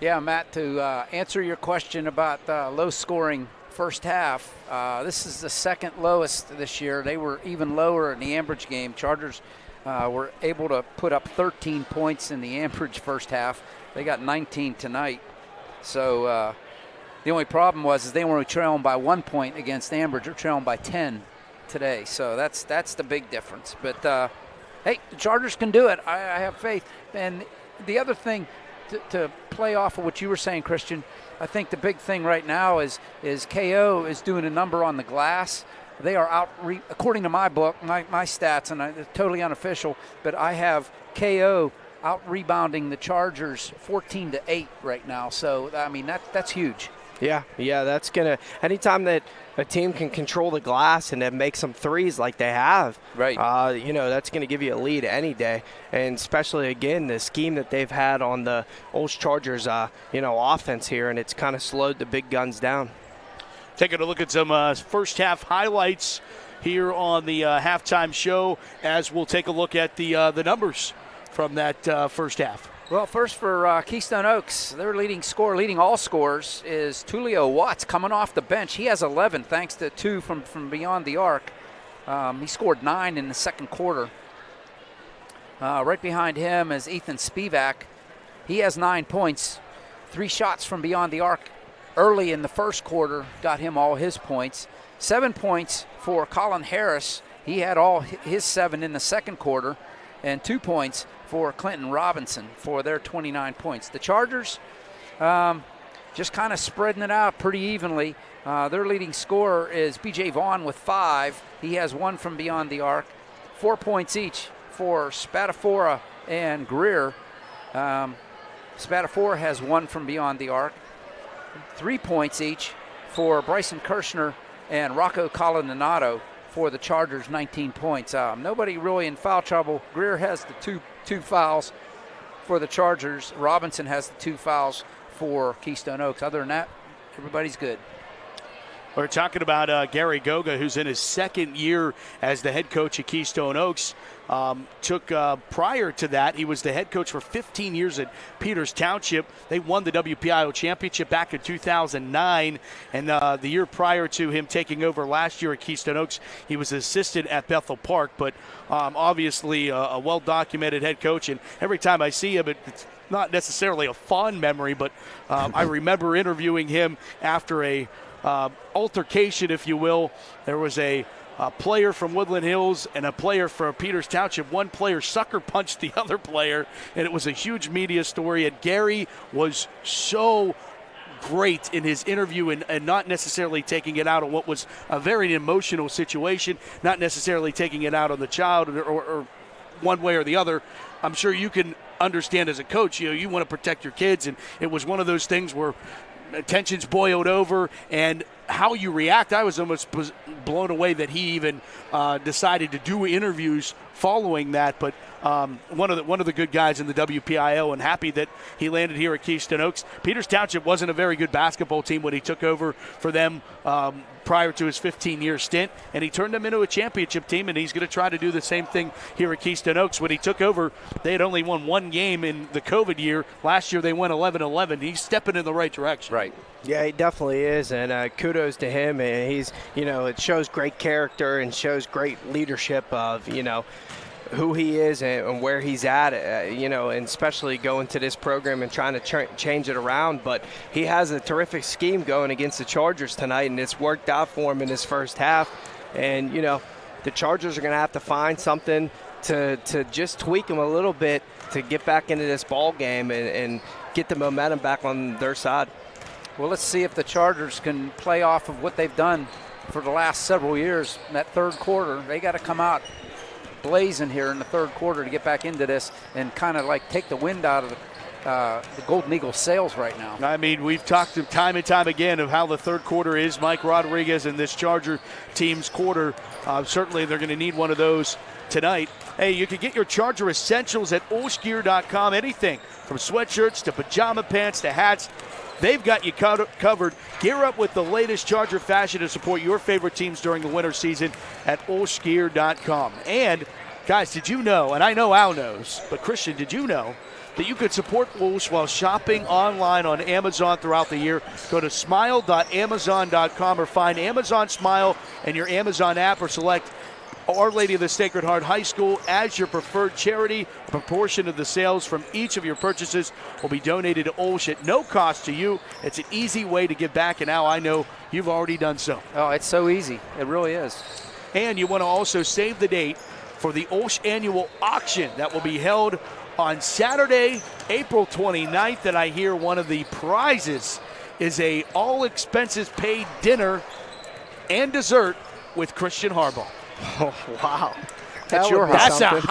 Yeah, Matt, to answer your question about low-scoring first half, this is the second lowest this year. They were even lower in the Ambridge game. Chargers were able to put up 13 points in the Ambridge first half. They got 19 tonight. So the only problem was they were trailing by 1 point against Ambridge. They're trailing by 10 today. So that's the big difference. But, hey, the Chargers can do it. I have faith. And the other thing, to play off of what you were saying, Christian, I think the big thing right now is KO is doing a number on the glass. They are according to my book, my stats, and it's totally unofficial, but I have KO out-rebounding the Chargers 14-8 right now. So, I mean, that's huge. Yeah, that's going to – anytime that a team can control the glass and then make some threes like they have, right? That's going to give you a lead any day. And especially, again, the scheme that they've had on the OLSH Chargers, offense here, and it's kind of slowed the big guns down. Taking a look at some first half highlights here on the halftime show, as we'll take a look at the numbers from that first half. Well, first for Keystone Oaks, their leading all scorers is Tulio Watts coming off the bench. He has 11 thanks to 2 from beyond the arc. He scored 9 in the second quarter. Right behind him is Ethan Spivak. He has 9 points. 3 shots from beyond the arc early in the first quarter got him all his points. 7 points for Colin Harris. He had all his 7 in the second quarter. And 2 points for Clinton Robinson for their 29 points. The Chargers just kind of spreading it out pretty evenly. Their leading scorer is B.J. Vaughn with 5. He has 1 from beyond the arc. 4 points each for Spatafora and Greer. Spatafora has 1 from beyond the arc. 3 points each for Bryson Kirshner and Rocco Colinado for the Chargers, 19 points. Nobody really in foul trouble. Greer has the two fouls for the Chargers. Robinson has the 2 fouls for Keystone Oaks. Other than that, everybody's good. We're talking about Gary Goga, who's in his second year as the head coach at Keystone Oaks. Prior to that, he was the head coach for 15 years at Peters Township. They won the WPIAL championship back in 2009, and the year prior to him taking over last year at Keystone Oaks, he was assistant at Bethel Park, but obviously a well-documented head coach, and every time I see him, it's not necessarily a fond memory, but I remember interviewing him after a altercation, if you will. There was a player from Woodland Hills and a player from Peters Township. One player sucker punched the other player, and it was a huge media story. And Gary was so great in his interview and not necessarily taking it out on what was a very emotional situation, not necessarily taking it out on the child or one way or the other. I'm sure you can understand as a coach, you want to protect your kids, and it was one of those things where tensions boiled over, and how you react. I was almost blown away that he even decided to do interviews following that. But one of the good guys in the WPIO, and happy that he landed here at Keystone Oaks. Peters Township wasn't a very good basketball team when he took over for them prior to his 15-year stint, and he turned them into a championship team, and he's going to try to do the same thing here at Keystone Oaks. When he took over, they had only won 1 game in the COVID year. Last year they went 11-11. He's stepping in the right direction. Right. Yeah, he definitely is, and kudos to him. And he's, it shows great character and shows great leadership of, who he is and where he's at, and especially going to this program and trying to change it around. But he has a terrific scheme going against the Chargers tonight, and it's worked out for him in this first half. And, the Chargers are going to have to find something to just tweak him a little bit to get back into this ball game and get the momentum back on their side. Well, let's see if the Chargers can play off of what they've done for the last several years in that third quarter. They got to come out blazing here in the third quarter to get back into this and kind of like take the wind out of the Golden Eagles' sails right now. I mean, we've talked time and time again of how the third quarter is. Mike Rodriguez and this Charger team's quarter, certainly they're going to need one of those tonight. Hey, you can get your Charger essentials at olshgear.com. Anything from sweatshirts to pajama pants to hats, they've got you covered. Gear up with the latest Charger fashion to support your favorite teams during the winter season at olshgear.com. And, guys, did you know, and I know Al knows, but Christian, did you know that you could support OLSH while shopping online on Amazon throughout the year? Go to smile.amazon.com or find Amazon Smile in your Amazon app, or select Our Lady of the Sacred Heart High School as your preferred charity. A proportion of the sales from each of your purchases will be donated to OLSH at no cost to you. It's an easy way to give back, and now I know you've already done so. Oh, it's so easy. It really is. And you want to also save the date for the OLSH annual auction that will be held on Saturday, April 29th, and I hear one of the prizes is a all-expenses-paid dinner and dessert with Christian Harbaugh. Oh, wow. That's your That's house.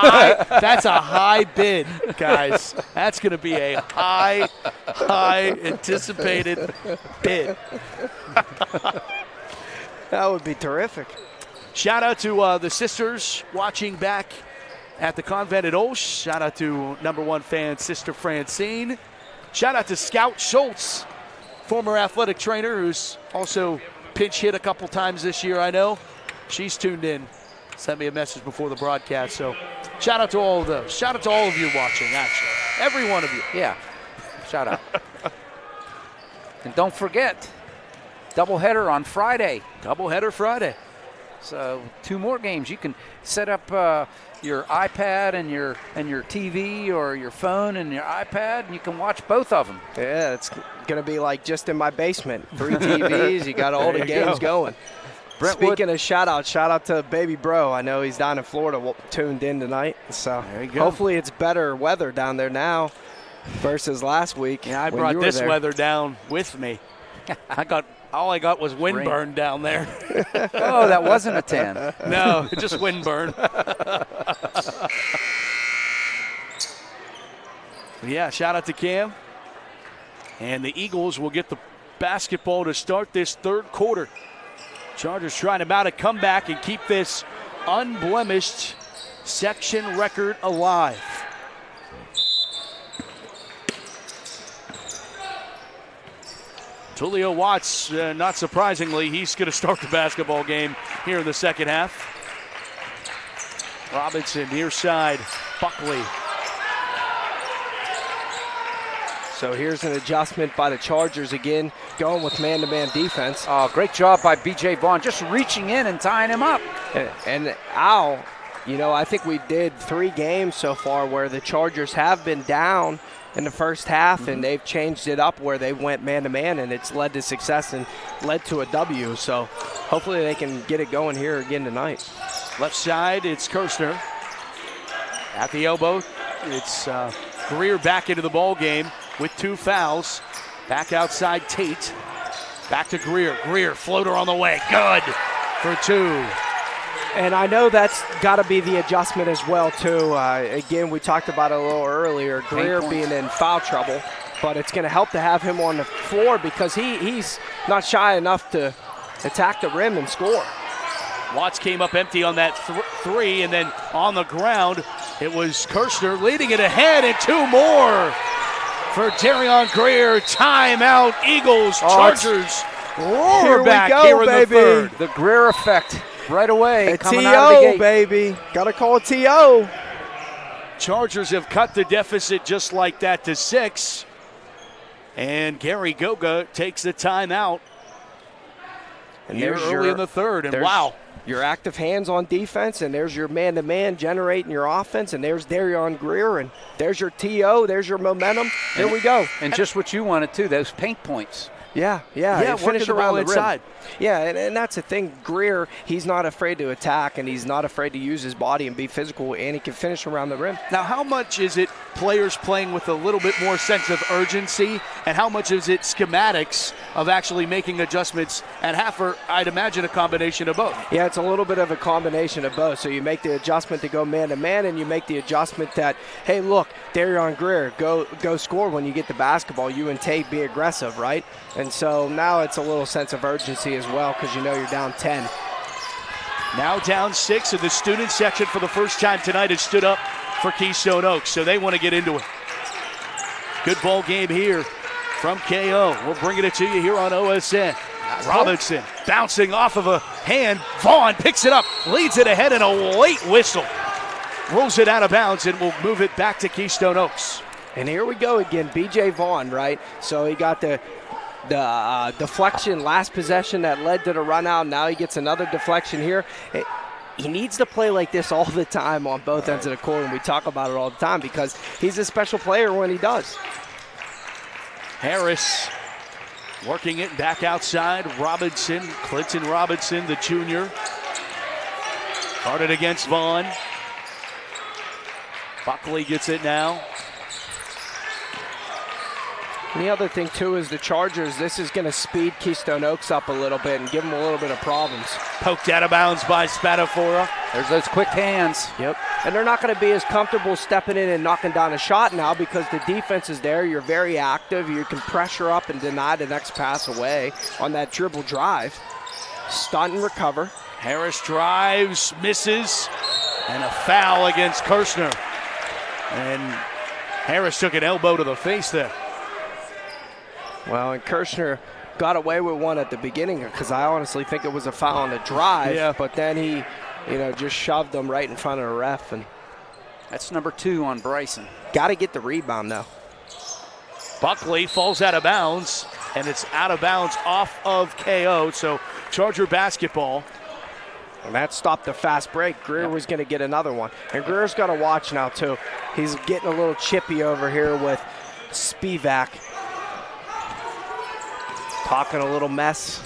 that's a high bid, guys. That's going to be a high anticipated bid. That would be terrific. Shout out to the sisters watching back at the convent at OLSH. Shout out to #1 fan, Sister Francine. Shout out to Scout Schultz, former athletic trainer who's also pinch hit a couple times this year, I know. She's tuned in. Sent me a message before the broadcast. So shout out to all of those. Shout out to all of you watching, actually. Every one of you. Yeah, shout out. And don't forget, doubleheader on Friday. Doubleheader Friday. So 2 more games. You can set up your iPad and your TV or your phone and your iPad, and you can watch both of them. Yeah, it's going to be like just in my basement. 3 TVs, you got all the games going. Brentwood. Speaking of shout out to Baby Bro. I know he's down in Florida tuned in tonight. So There you go. hopefully it's better weather down there now versus last week. Yeah, I when brought you were this there. weather down with me. All I got was windburn down there. Oh, that wasn't a 10. No, just windburn. Yeah, shout out to Cam. And the Eagles will get the basketball to start this third quarter. Chargers trying to mount a comeback and keep this unblemished section record alive. Tulio Watts, not surprisingly, he's going to start the basketball game here in the second half. Robinson near side, Buckley. So here's an adjustment by the Chargers again, going with man-to-man defense. Oh, great job by B.J. Vaughn, just reaching in and tying him up. And Al, you know, I think we did 3 games so far where the Chargers have been down in the first half, and they've changed it up where they went man-to-man, and it's led to success and led to a W. So hopefully they can get it going here again tonight. Left side, it's Kirshner. At the elbow, it's Greer back into the ball game with 2 fouls. Back outside, Tate. Back to Greer. Greer, floater on the way. Good for 2. And I know that's got to be the adjustment as well, too. Again, we talked about it a little earlier, Greer being in foul trouble, but it's going to help to have him on the floor because he's not shy enough to attack the rim and score. Watts came up empty on that 3, and then on the ground, it was Kirshner leading it ahead, and 2 more for Darion Greer. Timeout, Eagles, Chargers. Roar back here in the third. The Greer effect. Right away, A coming out of the gate. baby. Got to call T.O. Chargers have cut the deficit just like that to 6. And Gary Goga takes the timeout And here there's early in the third. And wow. Your active hands on defense, and there's your man-to-man generating your offense, and there's Darion Greer, and there's your T.O., there's your momentum. Here we go. And just what you wanted, too, those paint points. Yeah, working the ball inside. Yeah, and that's the thing. Greer, he's not afraid to attack, and he's not afraid to use his body and be physical, and he can finish around the rim. Now, how much is it players playing with a little bit more sense of urgency, and how much is it schematics of actually making adjustments at half, or I'd imagine a combination of both? Yeah, it's a little bit of a combination of both. So you make the adjustment to go man-to-man, and you make the adjustment that, hey, look, Darion Greer, go score when you get the basketball. You and Tate be aggressive, right? And so now it's a little sense of urgency as well because you know you're down 10. Now down 6, and the student section for the first time tonight has stood up for Keystone Oaks, so they want to get into it. Good ball game here from KO. We're bringing it to you here on OSN. Robinson bouncing off of a hand. Vaughn picks it up, leads it ahead, and a late whistle. Rolls it out of bounds, and will move it back to Keystone Oaks. And here we go again, B.J. Vaughn, right? So he got the deflection last possession that led to the run out. Now he gets another deflection here. He needs to play like this all the time on both ends of the court, and we talk about it all the time because he's a special player when he does. Harris working it back outside. Robinson, Clinton Robinson, the junior. Guarded against Vaughn. Buckley gets it now. And the other thing, too, is the Chargers, this is going to speed Keystone Oaks up a little bit and give them a little bit of problems. Poked out of bounds by Spadafora. There's those quick hands. Yep. And they're not going to be as comfortable stepping in and knocking down a shot now because the defense is there. You're very active. You can pressure up and deny the next pass away on that dribble drive. Stunt and recover. Harris drives, misses, and a foul against Kirshner. And Harris took an elbow to the face there. Well, and Kirshner got away with one at the beginning because I honestly think it was a foul on the drive. Yeah. But then he, just shoved them right in front of the ref. And that's number 2 on Bryson. got to get the rebound, though. Buckley falls out of bounds, and it's out of bounds off of KO. So Charger basketball. And that stopped the fast break. Greer was going to get another one. And Greer's got to watch now, too. He's getting a little chippy over here with Spivak. Talking a little mess.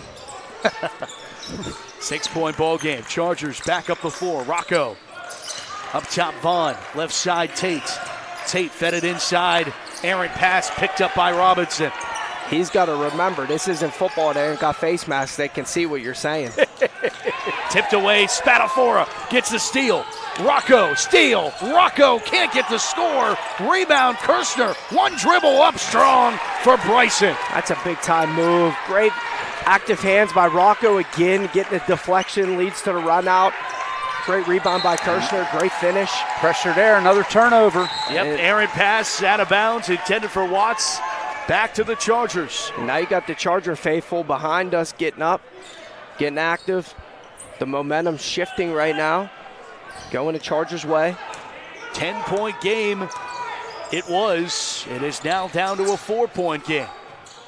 6-point ball game. Chargers back up the floor. Rocco. Up top, Vaughn. Left side, Tate. Tate fed it inside. Errant pass picked up by Robinson. He's got to remember, this isn't football. They ain't got face masks. They can see what you're saying. Tipped away. Spadafora gets the steal. Rocco, steal. Rocco can't get the score. Rebound, Kirshner. One dribble up strong for Bryson. That's a big-time move. Great active hands by Rocco again. Getting the deflection, leads to the run out. Great rebound by Kirshner. Great finish. Pressure there, another turnover. Yep, errant pass out of bounds, intended for Watts. Back to the Chargers. And now you got the Charger faithful behind us getting up, getting active. The momentum shifting right now. Going the Chargers' way. 10-point game it was. It is now down to a 4-point game.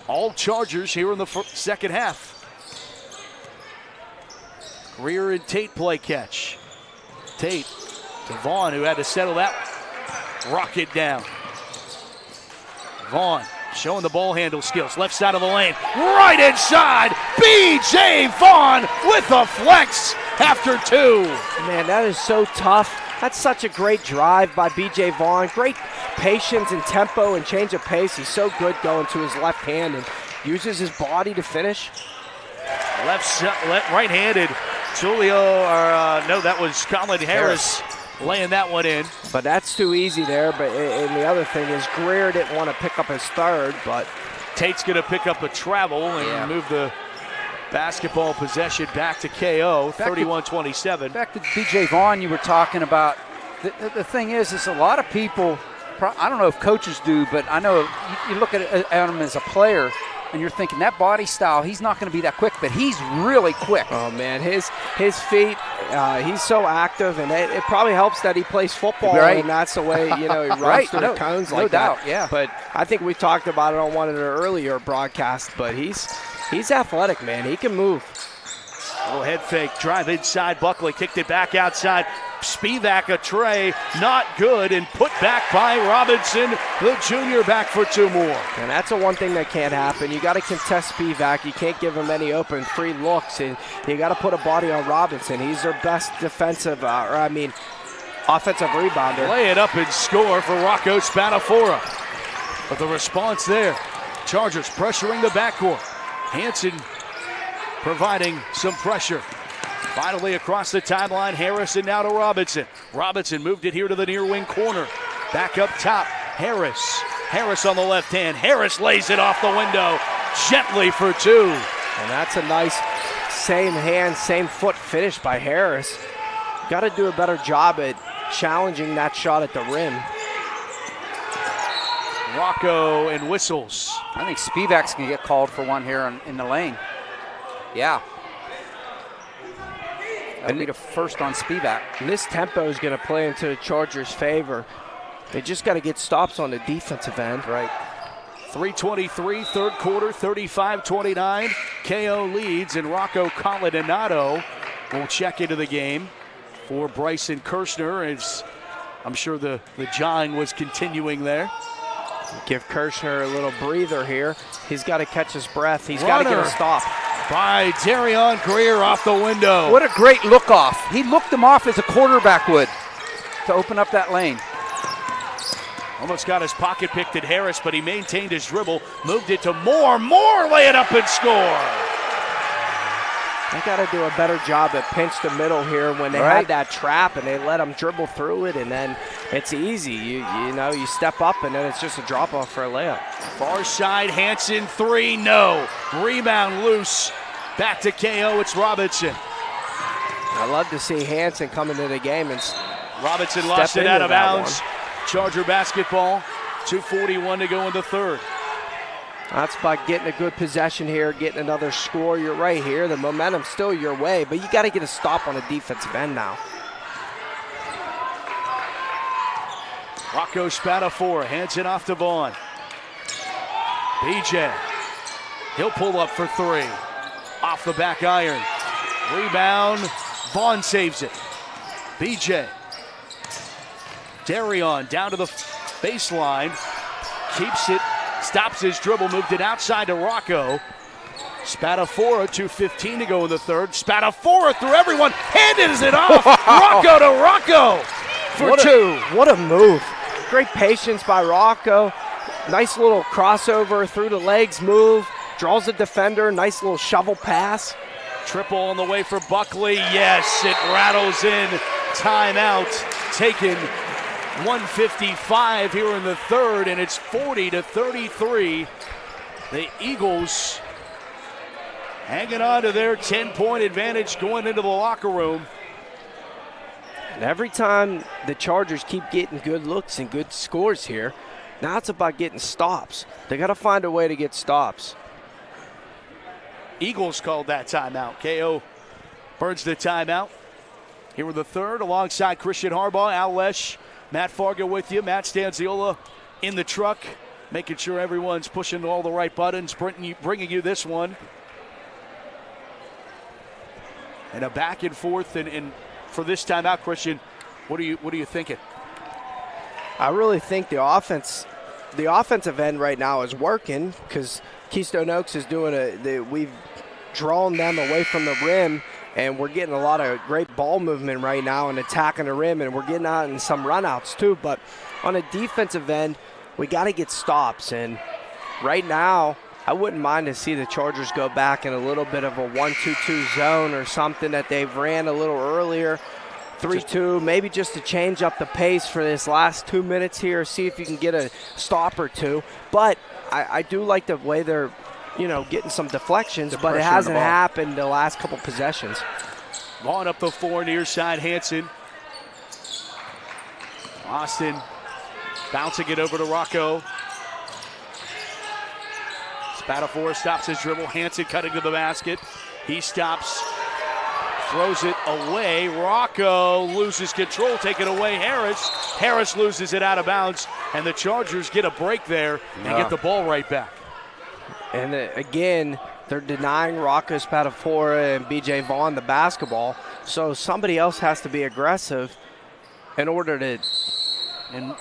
All Chargers here in the second half. Greer and Tate play catch. Tate to Vaughn, who had to settle that rocket down. Vaughn showing the ball handle skills. Left side of the lane. Right inside. B.J. Vaughn with a flex after 2. Man, that is so tough. That's such a great drive by B.J. Vaughn. Great patience and tempo and change of pace. He's so good going to his left hand and uses his body to finish. Right-handed. Julio, that was Colin Harris laying that one in. But that's too easy there. But and the other thing is Greer didn't want to pick up his third, but Tate's going to pick up a travel and move the basketball possession back to KO, 31-27. Back to B.J. Vaughn you were talking about. The thing is a lot of people, I don't know if coaches do, but I know you look at him as a player, and you're thinking that body style, he's not going to be that quick, but he's really quick. Oh, man, his feet, he's so active, and it probably helps that he plays football, and that's the way, he runs through the cones like that. No doubt, yeah. But I think we talked about it on one of the earlier broadcasts, but he's athletic, man. He can move. Little head fake, drive inside, Buckley kicked it back outside. Spivak a tray, not good, and put back by Robinson, the junior, back for 2 more. And that's the one thing that can't happen. You got to contest Spivak. You can't give him any open free looks, and you got to put a body on Robinson. He's their best offensive rebounder. Lay it up and score for Rocco Spadafora. But the response there, Chargers pressuring the backcourt. Hansen providing some pressure. Finally across the timeline, Harrison now to Robinson. Robinson moved it here to the near wing corner. Back up top, Harris. Harris on the left hand. Harris lays it off the window gently for 2. And that's a nice same hand, same foot finish by Harris. Got to do a better job at challenging that shot at the rim. Rocco and whistles. I think Spivak's going to get called for one here in the lane. Yeah. That'll be the first on Spivak. And this tempo is going to play into the Chargers' favor. They just got to get stops on the defensive end. Right. 3:23, third quarter, 35-29. KO leads, and Rocco Coladinato will check into the game for Bryson Kirshner, as I'm sure the jawing was continuing there. Give Kirshner a little breather here. He's got to catch his breath. He's got to get a stop. By Darion Greer off the window. What a great look off. He looked him off as a quarterback would to open up that lane. Almost got his pocket picked at Harris, but he maintained his dribble, moved it to Moore. Moore lay it up and score. They got to do a better job at pinch the middle here when they had that trap and they let them dribble through it, and then it's easy. You know, you step up and then it's just a drop off for a layup. Far side, Hansen, three, no. Rebound loose. Back to KO, it's Robinson. I love to see Hansen come into the game and Robinson lost it out of bounds. Charger basketball, 2:41 to go in the third. That's about getting a good possession here, getting another score. You're right here. The momentum's still your way, but you got to get a stop on the defensive end now. Rocco Spatafora hands it off to Vaughn. BJ, he'll pull up for three. Off the back iron. Rebound, Vaughn saves it. BJ. Darion down to the baseline. Keeps it. Stops his dribble, moved it outside to Rocco. Spatafora, 2:15 to go in the third. Spatafora through everyone, handed it off. Rocco to Rocco for two. What a move. Great patience by Rocco. Nice little crossover through the legs move. Draws a defender, nice little shovel pass. Triple on the way for Buckley. Yes, it rattles in. Timeout taken. 1:55 here in the third, and it's 40-33. The Eagles hanging on to their 10-point advantage going into the locker room. And every time the Chargers keep getting good looks and good scores here, now it's about getting stops. They got to find a way to get stops. Eagles called that timeout. KO burns the timeout. Here in the third, alongside Christian Harbaugh, OLSH, Matt Fargo with you. Matt Stanziola in the truck, making sure everyone's pushing all the right buttons, bringing you this one. And a back and forth, and for this timeout, Christian, what are you thinking? I really think the offensive end right now is working because Keystone Oaks is doing we've drawn them away from the rim, and we're getting a lot of great ball movement right now and attacking the rim, and we're getting out in some runouts too. But on a defensive end, we got to get stops. And right now, I wouldn't mind to see the Chargers go back in a little bit of a 1-2-2 zone or something that they've ran a little earlier. 3-2, maybe just to change up the pace for this last 2 minutes here, see if you can get a stop or two. But I do like the way they're, getting some deflections, but it hasn't happened the last couple possessions. Vaughn up the floor, near side, Hansen. Austin bouncing it over to Rocco. Spatafora stops his dribble. Hansen cutting to the basket. He stops, throws it away. Rocco loses control, taken away Harris. Harris loses it out of bounds, and the Chargers get a break there and get the ball right back. And again, they're denying Rocco Spatafora and BJ Vaughn the basketball, so somebody else has to be aggressive in order to. And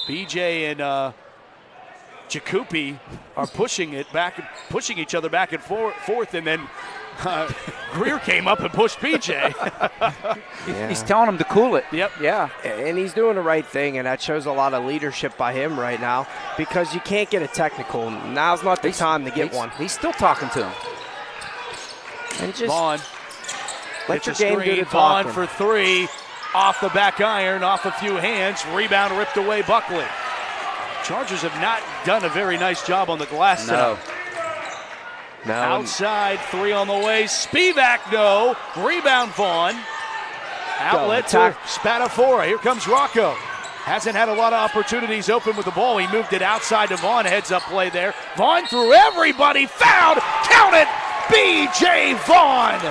BJ and Jacoupy are pushing each other back and forth, and then Greer came up and pushed BJ. He's telling him to cool it. Yep. Yeah, and he's doing the right thing, and that shows a lot of leadership by him right now because you can't get a technical. Now's not the time to get one. He's still talking to him. And just Vaughn. let your game do the Vaughn talking. for three. Off the back iron, off a few hands. Rebound ripped away Buckley. Chargers have not done a very nice job on the glass tonight. No. Outside, three on the way. Spivak, no. Rebound, Vaughn. Outlet to Spatafora. Here comes Rocco. Hasn't had a lot of opportunities open with the ball. He moved it outside to Vaughn. Heads up play there. Vaughn through everybody. Fouled. Count it. B.J. Vaughn.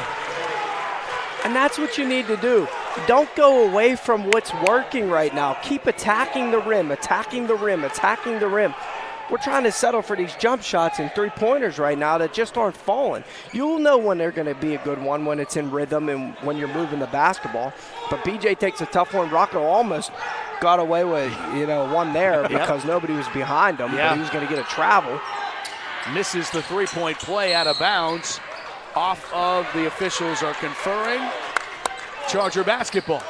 And that's what you need to do. Don't go away from what's working right now. Keep attacking the rim, attacking the rim, attacking the rim. We're trying to settle for these jump shots and three-pointers right now that just aren't falling. You'll know when they're going to be a good one, when it's in rhythm and when you're moving the basketball. But BJ takes a tough one. Rocco almost got away with, one there because nobody was behind him, but he was going to get a travel. Misses the three-point play out of bounds. Off of the officials are conferring. Charger basketball.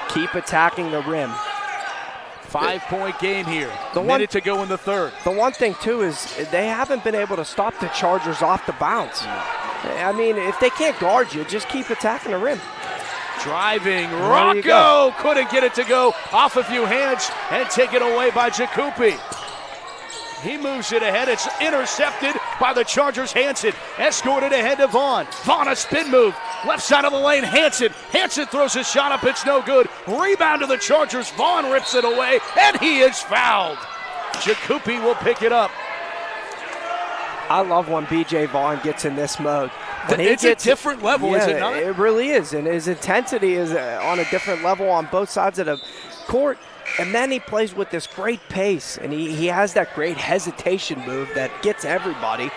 Keep attacking the rim. 5-point game here. Minute to go in the third. The one thing, too, is they haven't been able to stop the Chargers off the bounce. I mean, if they can't guard you, just keep attacking the rim. Driving, Rocco couldn't get it to go off a few hands and taken away by Jacoby. He moves it ahead. It's intercepted by the Chargers. Hansen escorted ahead to Vaughn. Vaughn, a spin move. Left side of the lane, Hansen. Hansen throws his shot up. It's no good. Rebound to the Chargers. Vaughn rips it away, and he is fouled. Jacoby will pick it up. I love when B.J. Vaughn gets in this mode. It's a different level, is it not? It really is, and his intensity is on a different level on both sides of the court. And then he plays with this great pace, and he has that great hesitation move that gets everybody,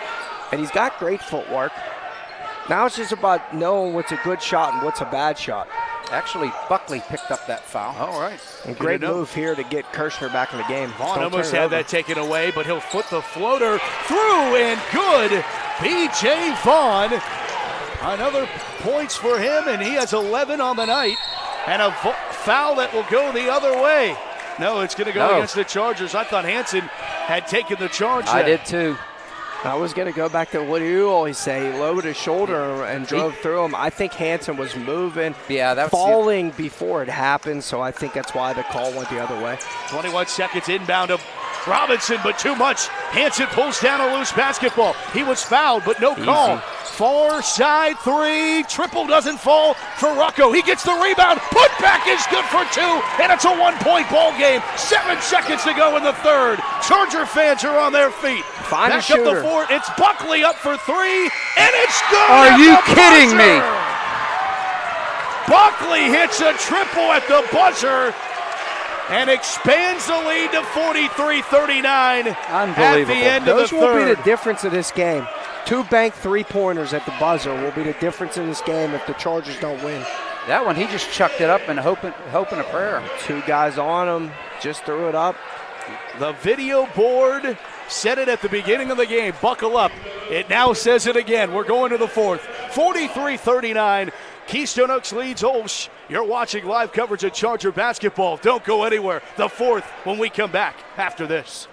and he's got great footwork. Now it's just about knowing what's a good shot and what's a bad shot. Actually, Buckley picked up that foul. All right. And great move here to get Kirshner back in the game. Vaughn almost had that taken away, but he'll foot the floater through, and good. B.J. Vaughn, another points for him, and he has 11 on the night. And a foul that will go the other way. No, it's going to go against the Chargers. I thought Hansen had taken the charge. I did too. I was going to go back to what you always say. He lowered his shoulder and drove through him. I think Hansen was moving, falling before it happened, so I think that's why the call went the other way. 21 seconds inbound to Robinson, but too much. Hansen pulls down a loose basketball. He was fouled, but no call. Far side three. Triple doesn't fall for Rocco. He gets the rebound. Put back is good for two, and it's a 1-point ball game. 7 seconds to go in the third. Charger fans are on their feet. Find back a shooter. up the fort. It's Buckley up for three, and it's good. Are you kidding me? Buckley hits a triple at the buzzer and expands the lead to 43-39 at the end of the third. Those will be the difference of this game. 2 banked three-pointers at the buzzer will be the difference in this game if the Chargers don't win. That one, he just chucked it up and hoping a prayer. 2 guys on him, just threw it up. The video board said it at the beginning of the game. Buckle up. It now says it again. We're going to the fourth. 43-39. Keystone Oaks leads OLSH. You're watching live coverage of Charger basketball. Don't go anywhere. The fourth when we come back after this.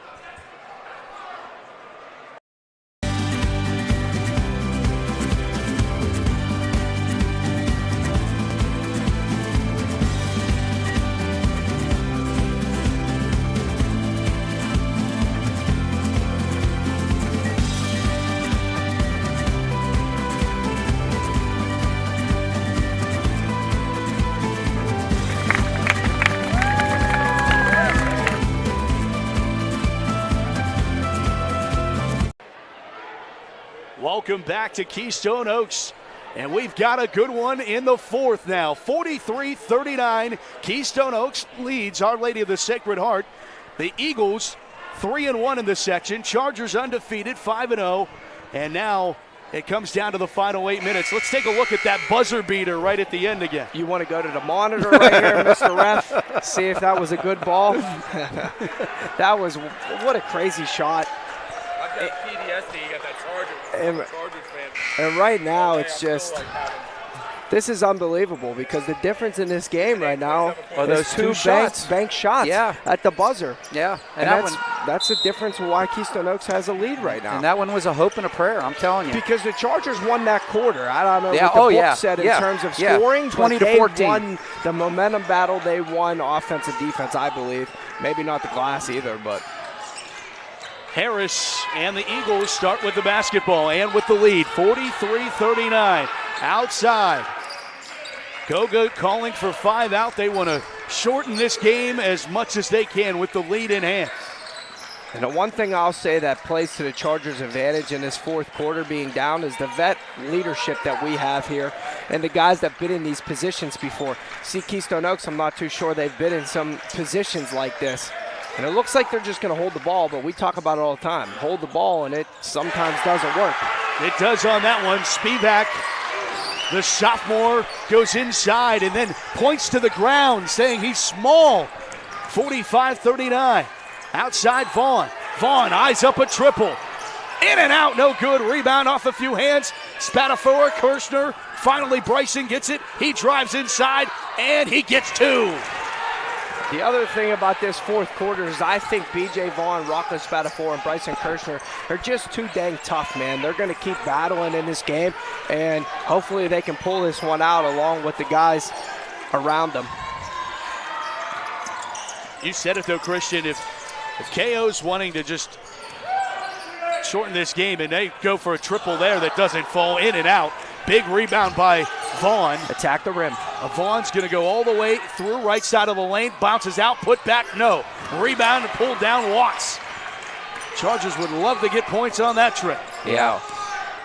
Welcome back to Keystone Oaks, and we've got a good one in the fourth now. 43-39, Keystone Oaks leads Our Lady of the Sacred Heart. The Eagles 3-1 in this section, Chargers undefeated 5-0, and now it comes down to the final 8 minutes. Let's take a look at that buzzer beater right at the end again. You want to go to the monitor right here, Mr. Ref, see if that was a good ball. That was, what a crazy shot. I've got PTSD, you got that Chargers fan. And right now it's just, this is unbelievable because the difference in this game right now are those two bank shots at the buzzer. Yeah, and that's the difference of why Keystone Oaks has a lead right now. And that one was a hope and a prayer, I'm telling you. Because the Chargers won that quarter. I don't know what the book said in terms of scoring, 20-14. They won the momentum battle. They won offense and defense, I believe. Maybe not the glass either, but. Harris and the Eagles start with the basketball and with the lead, 43-39. Outside. Goga calling for 5 out. They want to shorten this game as much as they can with the lead in hand. And the one thing I'll say that plays to the Chargers' advantage in this fourth quarter being down is the vet leadership that we have here and the guys that been in these positions before. See, Keystone Oaks, I'm not too sure they've been in some positions like this. And it looks like they're just going to hold the ball, but we talk about it all the time. Hold the ball, and it sometimes doesn't work. It does on that one. Spivak, the sophomore, goes inside and then points to the ground, saying he's small. 45-39. Outside Vaughn. Vaughn eyes up a triple. In and out, no good. Rebound off a few hands. Spatafora, Kirshner. Finally, Bryson gets it. He drives inside, and he gets 2. The other thing about this fourth quarter is I think B.J. Vaughn, Rocco Spatafor, and Bryson Kirshner are just too dang tough, man. They're going to keep battling in this game, and hopefully they can pull this one out along with the guys around them. You said it, though, Christian. If KO's wanting to just shorten this game and they go for a triple there that doesn't fall in and out, big rebound by Vaughn. Attack the rim. Vaughn's going to go all the way through right side of the lane, bounces out, put back, no. Rebound and pulled down Watts. Chargers would love to get points on that trip. Yeah.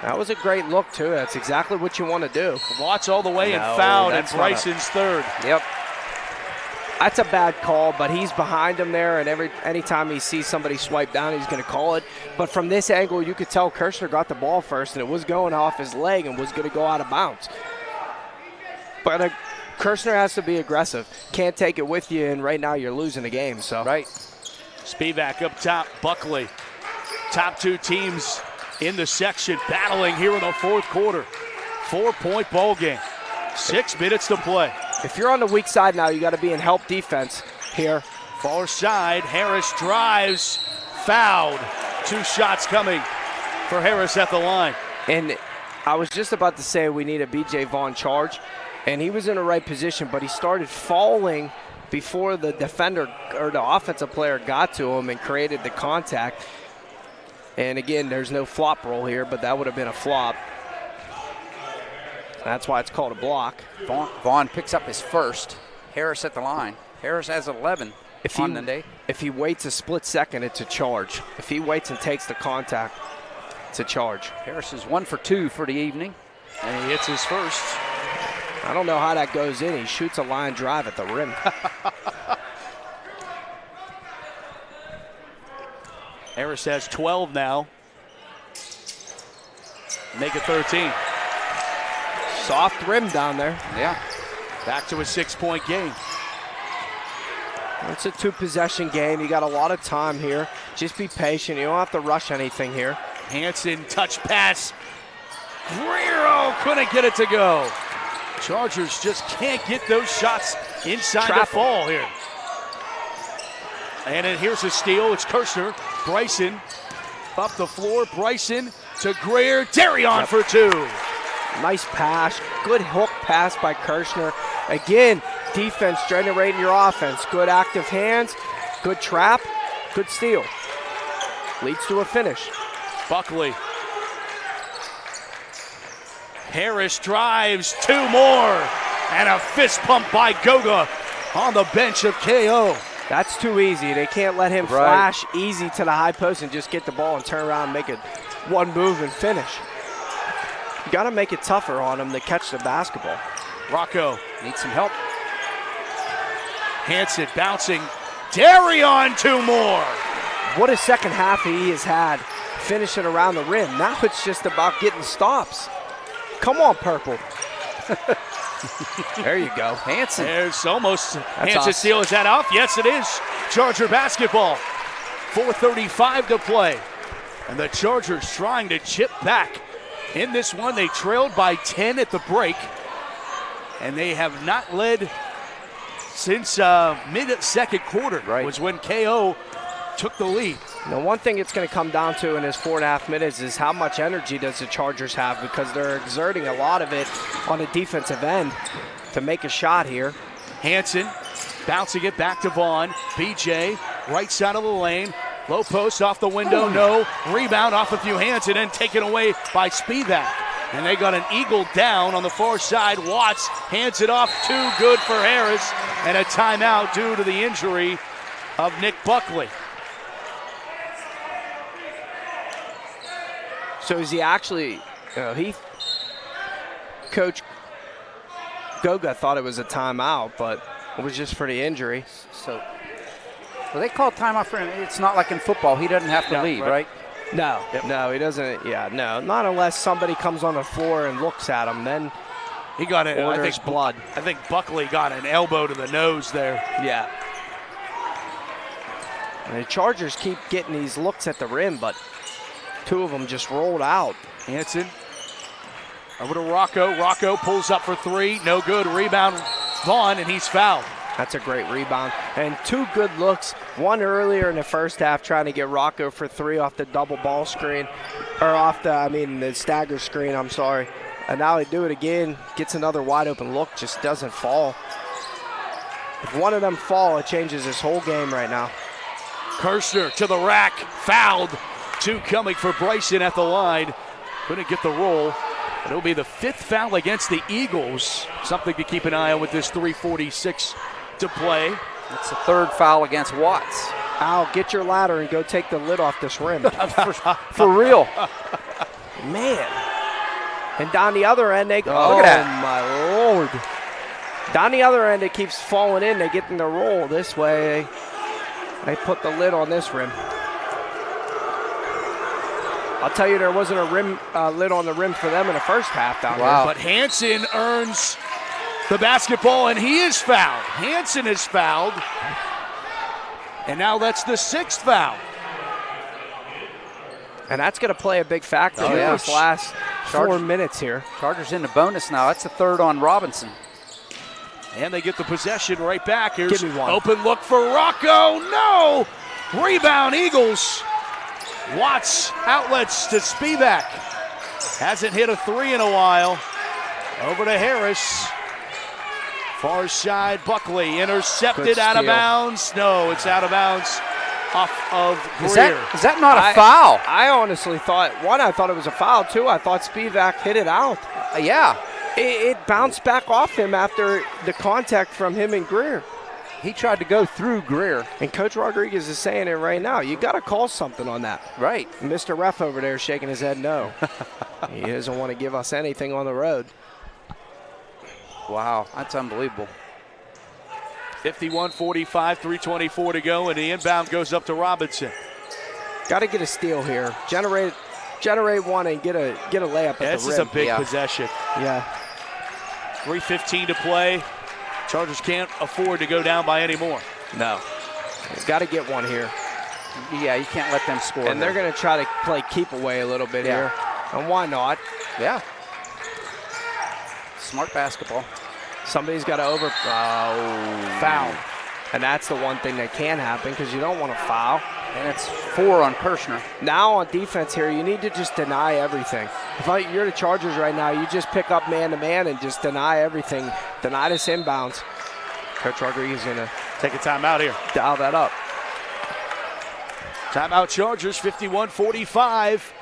That was a great look, too. That's exactly what you want to do. Watts all the way and fouled, and Bryson's third. Yep. That's a bad call, but he's behind him there, and anytime he sees somebody swipe down, he's going to call it. But from this angle, you could tell Kirshner got the ball first, and it was going off his leg and was going to go out of bounds. But Kirshner has to be aggressive. Can't take it with you, and right now you're losing the game. So Right. Spivak up top, Buckley. Top two teams in the section battling here in the fourth quarter. 4-point ball game. 6 minutes to play. if you're on the weak side now, you got to be in help defense here. Far side, Harris drives, fouled. 2 shots coming for Harris at the line. And I was just about to say we need a B.J. Vaughn charge, and he was in the right position, but he started falling before the defender or the offensive player got to him and created the contact. And again, there's no flop roll here, but that would have been a flop. That's why it's called a block. Vaughn picks up his first. Harris at the line. Harris has 11 on the day. If he waits a split second, it's a charge. If he waits and takes the contact, it's a charge. Harris is 1 for 2 for the evening. And he hits his first. I don't know how that goes in. He shoots a line drive at the rim. Harris has 12 now. Make it 13. Soft rim down there. Yeah. Back to a 6-point game. It's a 2-possession game. You got a lot of time here. Just be patient. You don't have to rush anything here. Hansen, touch pass. Guerrero couldn't get it to go. Chargers just can't get those shots inside the fall here. And then here's a steal. It's Kirshner. Bryson up the floor. Bryson to Greer. Darion for 2. Nice pass. Good hook pass by Kirshner. Again, defense generating your offense. Good active hands. Good trap. Good steal. Leads to a finish. Buckley. Harris drives. 2 more. And a fist pump by Goga on the bench of KO. That's too easy. They can't let him flash easy to the high post and just get the ball and turn around and make it one move and finish. You got to make it tougher on him to catch the basketball. Rocco needs some help. Hansen bouncing. Darion 2 more. What a second half he has had finishing around the rim. Now it's just about getting stops. Come on, Purple. There you go. Hansen. There's almost Hansen awesome. steal. Is that off? Yes, it is. Charger basketball. 4:35 to play. And the Chargers trying to chip back. In this one, they trailed by 10 at the break. And they have not led since mid-second quarter. Was when KO took the lead. Now, one thing it's going to come down to in this 4.5 minutes is how much energy does the Chargers have, because they're exerting a lot of it on the defensive end to make a shot here. Hansen bouncing it back to Vaughn. BJ, right side of the lane. Low post off the window, no. Rebound off a few hands and then taken away by Spivak. And they got an eagle down on the far side. Watts hands it off, too good for Harris. And a timeout due to the injury of Nick Buckley. So is he actually, Coach Goga thought it was a timeout, but it was just for the injury. So, well, they called timeout for him. It's not like in football. He doesn't have to leave, right? No, no, he doesn't. Yeah, no, not unless somebody comes on the floor and looks at him. Then he got it. I think blood. I think Buckley got an elbow to the nose there. Yeah. And the Chargers keep getting these looks at the rim, but 2 of them just rolled out. Hansen over to Rocco. Rocco pulls up for 3. No good. Rebound Vaughn, and he's fouled. That's a great rebound. And 2 good looks, one earlier in the first half trying to get Rocco for 3 off the double ball screen, or off the stagger screen, I'm sorry. And now they do it again, gets another wide open look, just doesn't fall. If one of them fall, it changes this whole game right now. Kirshner to the rack, fouled. 2 coming for Bryson at the line. Couldn't get the roll. It'll be the 5th foul against the Eagles. Something to keep an eye on with this 3:46 to play. It's the 3rd foul against Watts. Al, get your ladder and go take the lid off this rim. For real. Man. And down the other end, they go, look at that. My Lord. Down the other end, it keeps falling in. They get in the roll this way. They put the lid on this rim. I'll tell you, there wasn't a lid on the rim for them in the first half down there. But Hansen earns the basketball, and he is fouled. Hansen is fouled. And now that's the 6th foul. And that's going to play a big factor in this last 4 minutes here. Chargers in the bonus now. That's the 3rd on Robinson. And they get the possession right back. Here's Give me one. Open look for Rocco. No! Rebound, Eagles. Watts outlets to Spivak. Hasn't hit a 3 in a while. Over to Harris. Far side, Buckley intercepted out of bounds. No, it's out of bounds off of Greer. Is that not a foul? I honestly thought, I thought it was a foul. 2, I thought Spivak hit it out. Yeah. It bounced back off him after the contact from him and Greer. He tried to go through Greer. And Coach Rodriguez is saying it right now. You got to call something on that. Right. Mr. Ref over there shaking his head no. He doesn't want to give us anything on the road. Wow, that's unbelievable. 51-45, 3:24 to go, and the inbound goes up to Robinson. Got to get a steal here. Generate one and get a layup at the rim. This is a big possession. Yeah. 3:15 to play. Chargers can't afford to go down by any more. No. Got to get one here. Yeah, you can't let them score. And they're going to try to play keep away a little bit here. And why not? Yeah. Smart basketball. Somebody's got to foul. And that's the one thing that can happen because you don't want to foul. And it's 4 on Kirshner. Now on defense here, you need to just deny everything. If you're the Chargers right now, you just pick up man-to-man and just deny everything. Deny this inbounds. Coach Rodriguez is going to take a timeout here. Dial that up. Timeout Chargers, 51-45.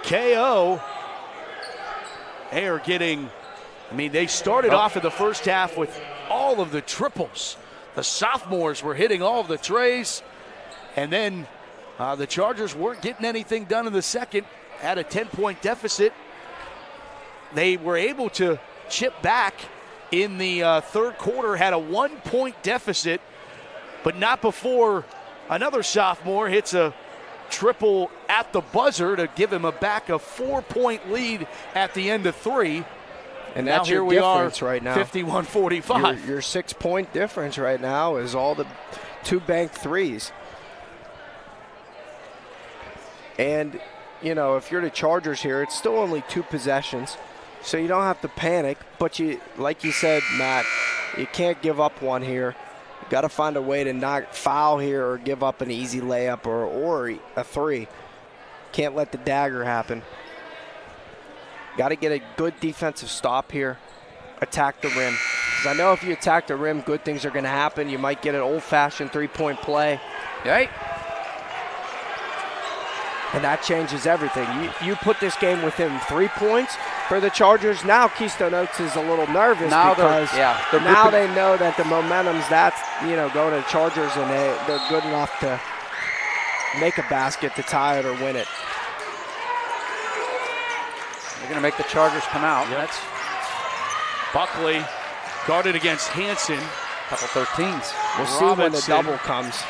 KO. They are getting, they started off in the first half with all of the triples. The sophomores were hitting all of the trays. And then the Chargers weren't getting anything done in the second. Had a 10-point deficit. They were able to chip back in the third quarter, had a 1-point deficit, but not before another sophomore hits a triple at the buzzer to give him a 4-point lead at the end of 3. And that's now your difference right now. 51-45. Your 6-point difference right now is all the 2 banked threes. And, if you're the Chargers here, it's still only 2 possessions, so you don't have to panic. But like you said, Matt, you can't give up one here. You got to find a way to not foul here or give up an easy layup or a 3. Can't let the dagger happen. Got to get a good defensive stop here. Attack the rim. Because I know if you attack the rim, good things are going to happen. You might get an old-fashioned 3-point play. Right. And that changes everything. You put this game within 3 points for the Chargers. Now Keystone Oaks is a little nervous because now they know that the momentum's going to the Chargers, and they're good enough to make a basket to tie it or win it. They're going to make the Chargers come out. Yep. That's Buckley guarded against Hansen. Couple 13s. We'll see when the double comes.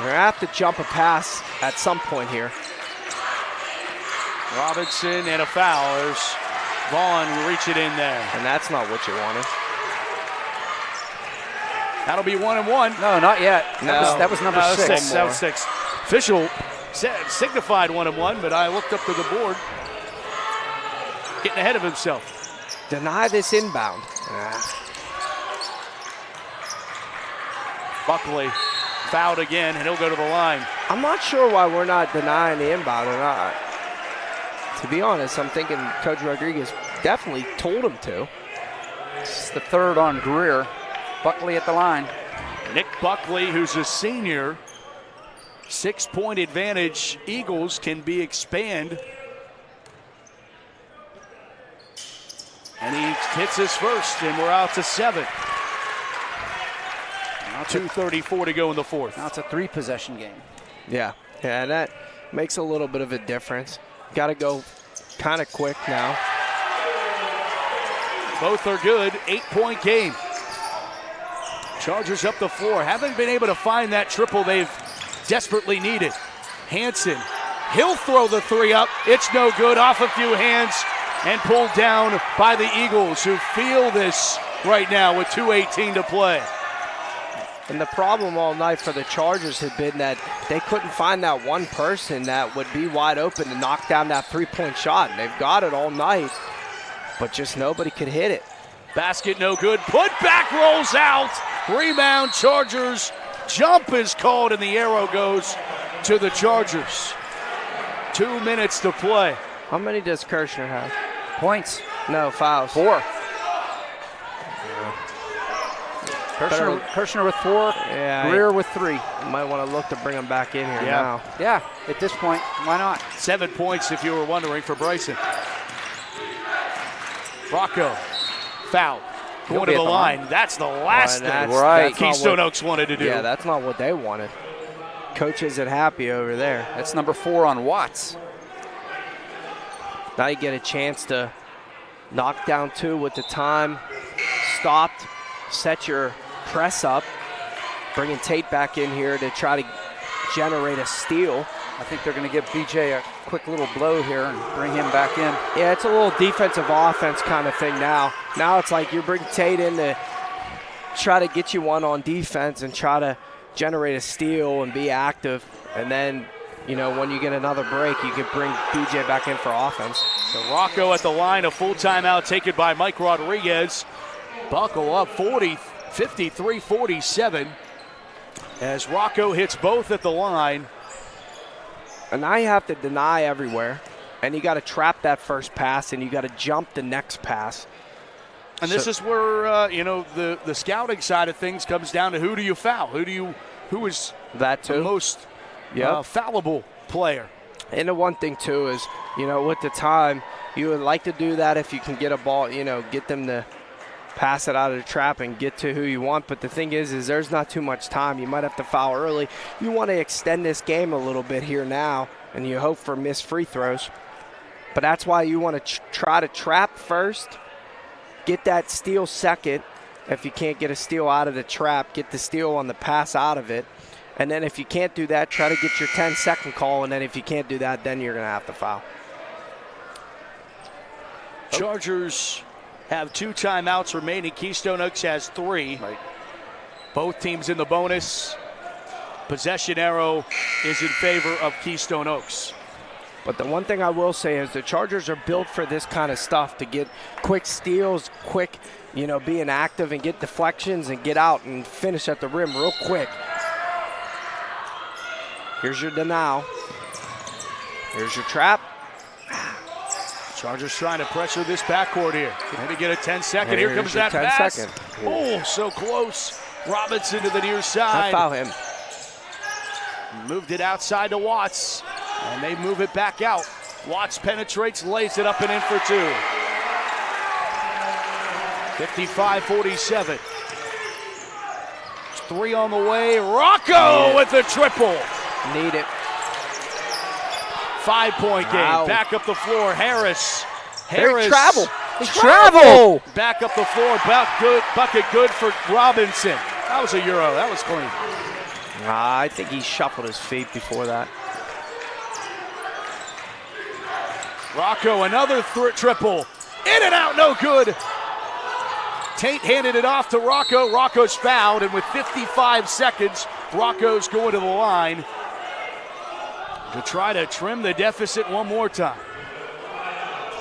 They're going to have to jump a pass at some point here. Robinson and a foul. There's Vaughn will reach it in there. And that's not what you wanted. That'll be 1 and 1. No, not yet. That was number 6. That was 6. Official signified 1 and 1, but I looked up to the board. Getting ahead of himself. Deny this inbound. Buckley fouled again, and he'll go to the line. I'm not sure why we're not denying the inbound or not. To be honest, I'm thinking Coach Rodriguez definitely told him to. It's the third on Greer. Buckley at the line. Nick Buckley, who's a senior, 6-point advantage. Eagles can be expanded. And he hits his first, and we're out to 7. Now 2:34 to go in the fourth. Now it's a 3-possession game. Yeah, and that makes a little bit of a difference. Got to go kind of quick now. Both are good. 8-point game. Chargers up the floor. Haven't been able to find that triple they've desperately needed. Hansen, he'll throw the three up. It's no good. Off a few hands and pulled down by the Eagles, who feel this right now with 2:18 to play. And the problem all night for the Chargers had been that they couldn't find that one person that would be wide open to knock down that three-point shot. And they've got it all night, but just nobody could hit it. Basket no good. Put back rolls out. Rebound Chargers. Jump is called and the arrow goes to the Chargers. 2 minutes to play. How many does Kirshner have? Points. No, fouls. 4. Kirshner with 4, yeah, Greer with 3. You might want to look to bring him back in here now. Yeah, at this point, why not? 7 points, if you were wondering, for Bryson. Rocco, foul. Going to the line. That's the last thing right. Keystone Oaks wanted to do. Yeah, that's not what they wanted. Coach isn't happy over there. That's number 4 on Watts. Now you get a chance to knock down 2 with the time stopped, set your press up, bringing Tate back in here to try to generate a steal. I think they're going to give BJ a quick little blow here and bring him back in. Yeah, it's a little defensive offense kind of thing now. Now it's like you bring Tate in to try to get you one on defense and try to generate a steal and be active. And then, you know, when you get another break, you can bring BJ back in for offense. So Rocco at the line, a full timeout taken by Mike Rodriguez. Buckle up 53-47 as Rocco hits both at the line. And now you have to deny everywhere, and you got to trap that first pass, and you got to jump the next pass. And this is where you know, the scouting side of things comes down to who do you foul? Who is that too? The most foulable player? And the one thing too is, you know, with the time, you would like to do that if you can get a ball, you know, get them to pass it out of the trap and get to who you want. But the thing is there's not too much time. You might have to foul early. You want to extend this game a little bit here now, and you hope for missed free throws. But that's why you want to try to trap first, get that steal second. If you can't get a steal out of the trap, get the steal on the pass out of it. And then if you can't do that, try to get your 10-second call. And then if you can't do that, then you're going to have to foul. Chargers have 2 timeouts remaining. Keystone Oaks has 3. Right. Both teams in the bonus. Possession arrow is in favor of Keystone Oaks. But the one thing I will say is the Chargers are built for this kind of stuff, to get quick steals, quick, you know, being active and get deflections and get out and finish at the rim real quick. Here's your denial. Here's your trap. Chargers trying to pressure this backcourt here. Maybe get a 10-second. Here comes that pass. Oh, so close. Robinson to the near side. I foul him. Moved it outside to Watts, and they move it back out. Watts penetrates, lays it up and in for 2. 55-47. 3 on the way. Rocco with the triple. Need it. 5-point game. Back up the floor. Harris. Travel. Travel. Back up the floor. Bucket good for Robinson. That was a Euro. That was clean. I think he shuffled his feet before that. Rocco, another triple. In and out, no good. Tate handed it off to Rocco. Rocco's fouled, and with 55 seconds, Rocco's going to the line to try to trim the deficit one more time.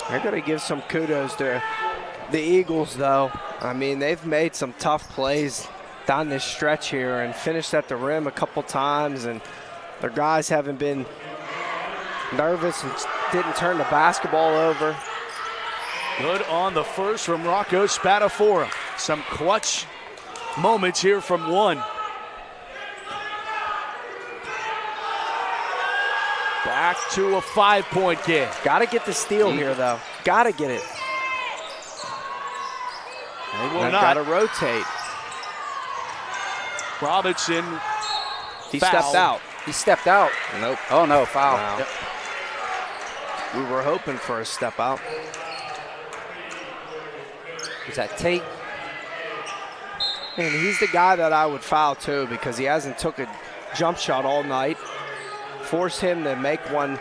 I got to give some kudos to the Eagles, though. I mean, they've made some tough plays down this stretch here and finished at the rim a couple times, and their guys haven't been nervous and didn't turn the basketball over. Good on the first from Rocco Spatafora. Some clutch moments here from one. Back to a 5-point game. Got to get the steal here, though. Got to get it. They will not. Got to rotate. Robinson. He fouled. stepped out. He stepped out. Nope. Oh, no, foul. Wow. Yep. We were hoping for a step out. Was that Tate? And he's the guy that I would foul too, because he hasn't took a jump shot all night. Force him to make one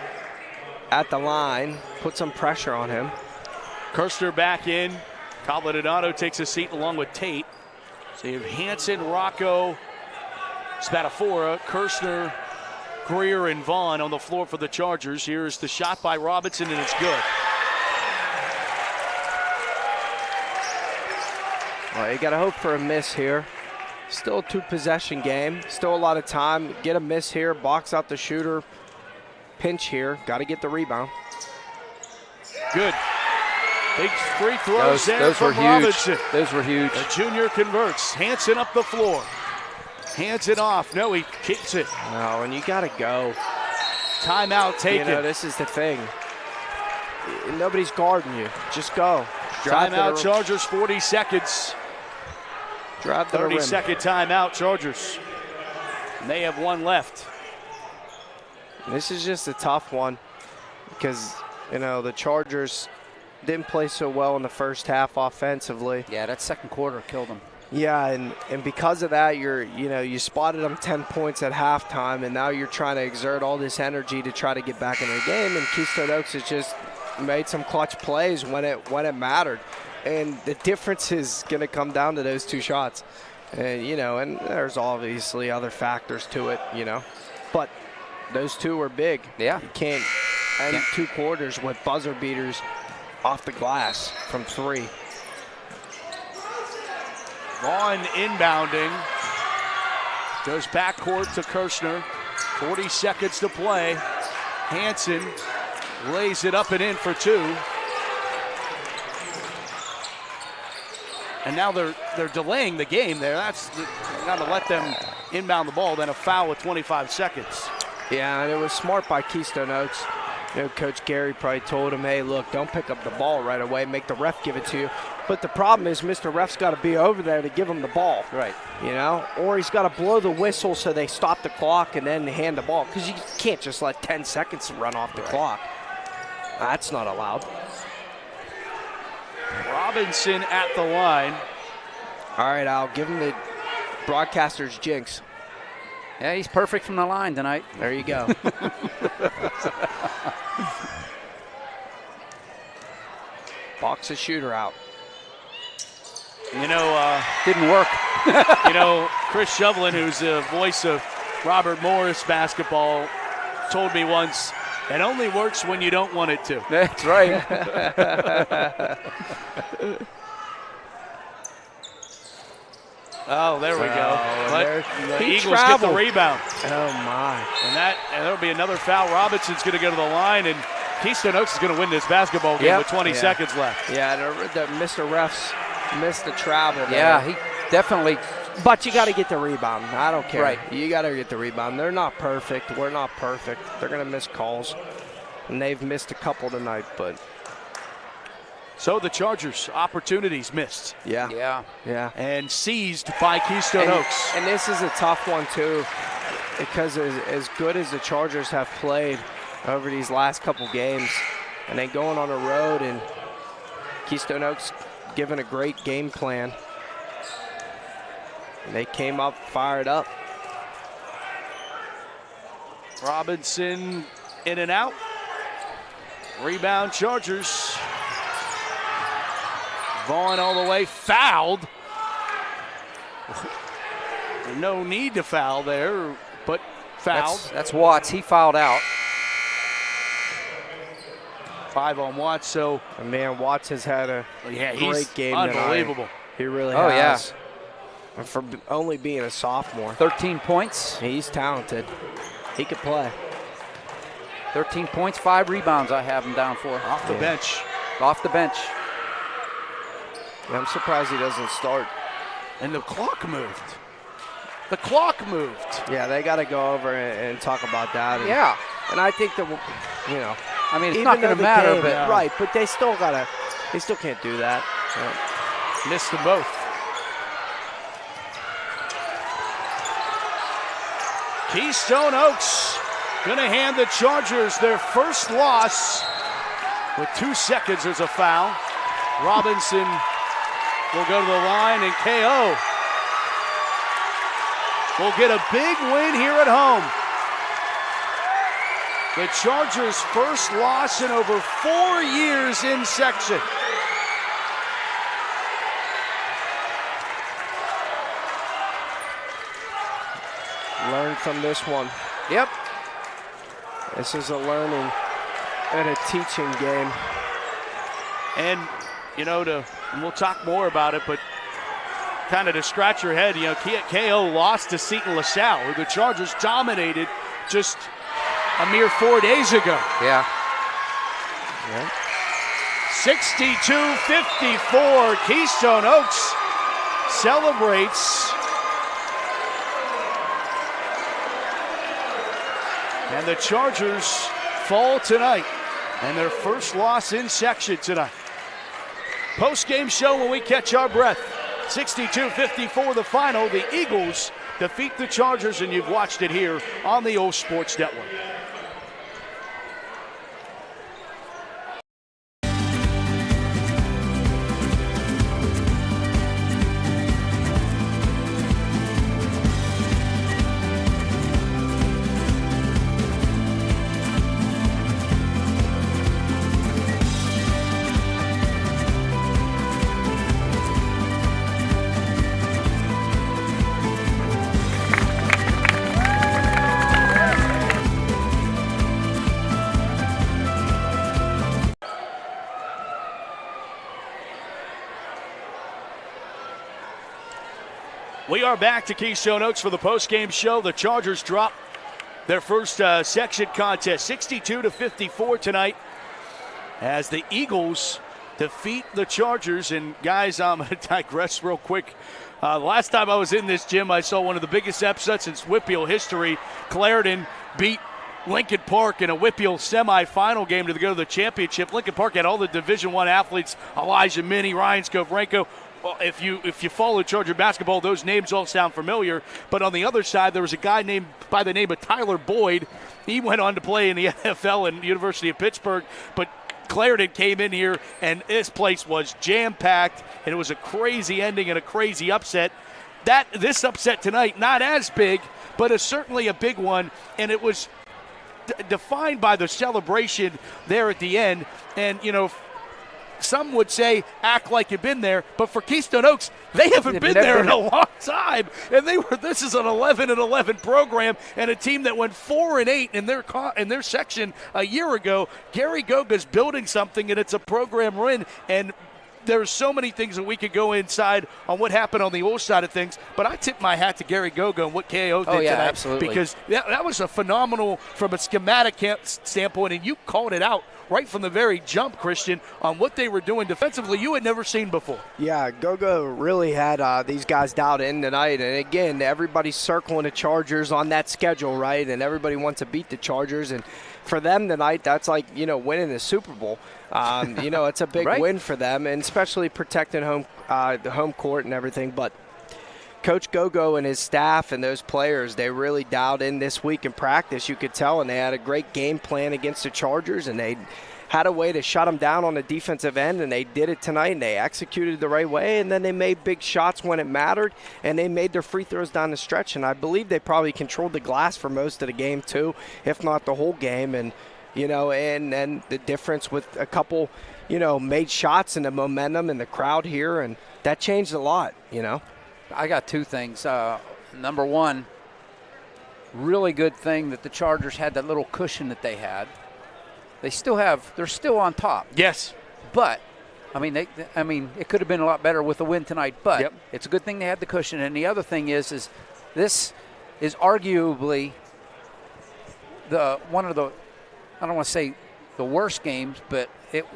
at the line, put some pressure on him. Kirshner back in. Cavaladonado takes a seat along with Tate. So you have Hansen, Rocco, Spatafora, Kirshner, Greer, and Vaughn on the floor for the Chargers. Here's the shot by Robinson, and it's good. Well, you got to hope for a miss here. Still a 2-possession game. Still a lot of time. Get a miss here, box out the shooter. Pinch here. Got to get the rebound. Good. Big free throws there those from were Robinson. huge. Those were huge. The junior converts. Hansen up the floor. Hands it off. No, he keeps it. No, and you got to go. Timeout taken. You know, this is the thing. Nobody's guarding you. Just go. Timeout, Chargers, 40 seconds. Drive to the rim. 30-second timeout, Chargers. And they have one left. This is just a tough one because, you know, the Chargers didn't play so well in the first half offensively. Yeah, that second quarter killed them. Yeah, and because of that, you spotted them 10 points at halftime, and now you're trying to exert all this energy to try to get back into the game. And Keystone Oaks has just made some clutch plays when it mattered. And the difference is going to come down to those two shots. And, and there's obviously other factors to it, But those two were big. Yeah. You can't end 2 quarters with buzzer beaters off the glass from 3. Vaughn inbounding. Goes backcourt to Kirshner. 40 seconds to play. Hansen lays it up and in for 2. And now they're delaying the game there. That's got to let them inbound the ball, then a foul with 25 seconds. Yeah, and it was smart by Keystone Oaks. Coach Gary probably told him, hey, look, don't pick up the ball right away. Make the ref give it to you. But the problem is Mr. Ref's got to be over there to give him the ball. Right. Or he's got to blow the whistle so they stop the clock and then hand the ball. Because you can't just let 10 seconds run off the clock. That's not allowed. Robinson at the line. All right, Al, give him the broadcaster's jinx. Yeah, he's perfect from the line tonight. There you go. Box the shooter out. Didn't work. Chris Shovelin, who's the voice of Robert Morris basketball, told me once, it only works when you don't want it to. That's right. Oh, there we go. But the Eagles traveled. get the rebound. Oh, my. And there'll be another foul. Robinson's going to go to the line, and Keystone Oaks is going to win this basketball game with 20 seconds left. Yeah, the Mr. Refs missed the travel there. Yeah, he definitely. But you got to get the rebound. I don't care. Right. You got to get the rebound. They're not perfect. We're not perfect. They're going to miss calls. And they've missed a couple tonight, but. So the Chargers, opportunities missed. Yeah. And seized by Keystone Oaks. And this is a tough one, too, because as good as the Chargers have played over these last couple games, and then going on the road, and Keystone Oaks given a great game plan. And they came up fired up. Robinson in and out. Rebound Chargers. Vaughn all the way, fouled. No need to foul there, but fouled. That's Watts. He fouled out. 5 on Watts, so. And man, Watts has had a great game tonight. unbelievable. He really Oh, has. Yeah. And for only being a sophomore. 13 points. He's talented. He could play. 13 points, 5 rebounds I have him down for. Off the bench. Off the bench. I'm surprised he doesn't start. And the clock moved. The clock moved. Yeah, they got to go over and talk about that. And, Yeah. And I think that, I mean, it's even not going though to the matter, game- but right, but they still can't do that. Missed them both. Keystone Oaks going to hand the Chargers their first loss. With 2 seconds, there's a foul. Robinson will go to the line, and KO will get a big win here at home. The Chargers' first loss in over 4 years in section. Learn from this one. yep. This is a learning and a teaching game. And, and we'll talk more about it, but kind of to scratch your head, KO lost to Seton LaSalle, who the Chargers dominated just a mere 4 days ago. Yeah. 62-54, Keystone Oaks celebrates. And the Chargers fall tonight, and their first loss in section tonight. Post-game show when we catch our breath. 62-54 the final. The Eagles defeat the Chargers, and you've watched it here on the OLSH Sports Network. We are back to Keystone Oaks for the post-game show. The Chargers drop their first section contest, 62-54 tonight, as the Eagles defeat the Chargers. And guys, I'm going to digress real quick. Last time I was in this gym, I saw one of the biggest upsets in Whitfield history. Clarendon beat Lincoln Park in a Whitfield semifinal game to go to the championship. Lincoln Park had all the Division I athletes: Elijah Minnie, Ryan Skovrenko. Well, if you follow Charger basketball, those names all sound familiar. But on the other side, there was a guy named by the name of Tyler Boyd. He went on to play in the NFL and University of Pittsburgh. But Clarendon came in here, and this place was jam-packed, and it was a crazy ending and a crazy upset. This upset tonight, not as big, but is certainly a big one, and it was defined by the celebration there at the end. And, some would say act like you've been there, but for Keystone Oaks, they haven't been there in a long time. And this is an 11-11 program and a team that went 4-8 in their section a year ago. Gary Goga's building something, and it's a program win. And there's so many things that we could go inside on what happened on the OLSH side of things, but I tip my hat to Gary Goga and what KO did tonight. Absolutely. Because that was a phenomenal from a schematic standpoint, and you called it out right from the very jump, Christian, on what they were doing defensively you had never seen before. Yeah, Goga really had these guys dialed in tonight. And, again, everybody's circling the Chargers on that schedule, right? And everybody wants to beat the Chargers. And for them tonight, that's like, winning the Super Bowl. It's a big right. win for them, and especially protecting the home court and everything. But Coach Gogo and his staff and those players, they really dialed in this week in practice, you could tell, and they had a great game plan against the Chargers, and they had a way to shut them down on the defensive end, and they did it tonight, and they executed the right way, and then they made big shots when it mattered, and they made their free throws down the stretch, and I believe they probably controlled the glass for most of the game too, if not the whole game, and and then the difference with a couple, made shots and the momentum and the crowd here, and that changed a lot, I got 2 things. Number one, really good thing that the Chargers had that little cushion that they had. They're still on top. Yes. But I mean, it could have been a lot better with the win tonight, but it's a good thing they had the cushion. And the other thing is this is arguably one of the, I don't want to say the worst games, but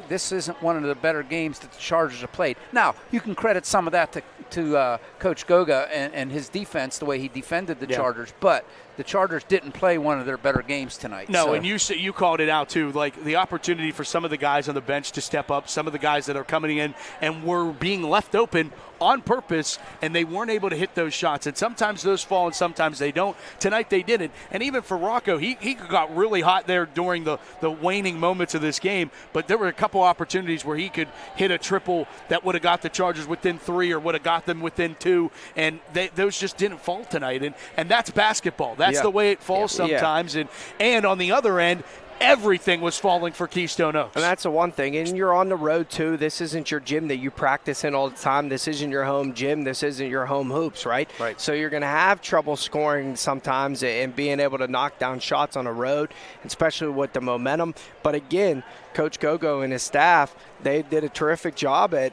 this isn't one of the better games that the Chargers have played. Now, you can credit some of that to Coach Goga and his defense, the way he defended the Chargers, but the Chargers didn't play one of their better games tonight. No, and you called it out too, like the opportunity for some of the guys on the bench to step up, some of the guys that are coming in and were being left open on purpose, and they weren't able to hit those shots. And sometimes those fall and sometimes they don't. Tonight they didn't. And even for Rocco, he got really hot there during the waning moments of this game, but there were a couple opportunities where he could hit a triple that would have got the Chargers within 3 or would have got them within 2, and those just didn't fall tonight. And that's basketball. That's the way it falls sometimes. And on the other end, everything was falling for Keystone Oaks. And that's the one thing. And you're on the road, too. This isn't your gym that you practice in all the time. This isn't your home gym. This isn't your home hoops, right? Right. So you're going to have trouble scoring sometimes and being able to knock down shots on the road, especially with the momentum. But, again, Coach Gogo and his staff, they did a terrific job at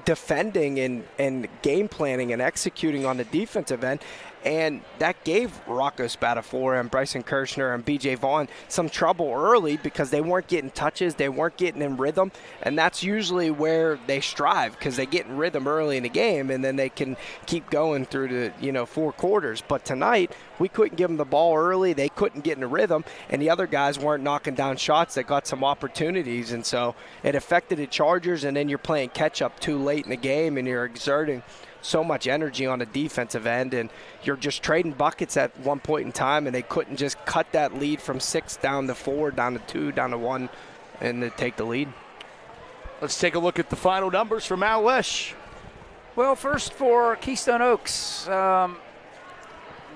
defending and game planning and executing on the defensive end. And that gave Rocco Spatafora and Bryson Kirshner and B.J. Vaughn some trouble early because they weren't getting touches, they weren't getting in rhythm, and that's usually where they strive because they get in rhythm early in the game and then they can keep going through the 4 quarters. But tonight, we couldn't give them the ball early, they couldn't get in a rhythm, and the other guys weren't knocking down shots that got some opportunities, and so it affected the Chargers, and then you're playing catch-up too late in the game and you're exerting so much energy on the defensive end, and you're just trading buckets at one point in time, and they couldn't just cut that lead from 6 down to 4, down to 2, down to 1, and to take the lead. Let's take a look at the final numbers from OLSH. Well, first for Keystone Oaks,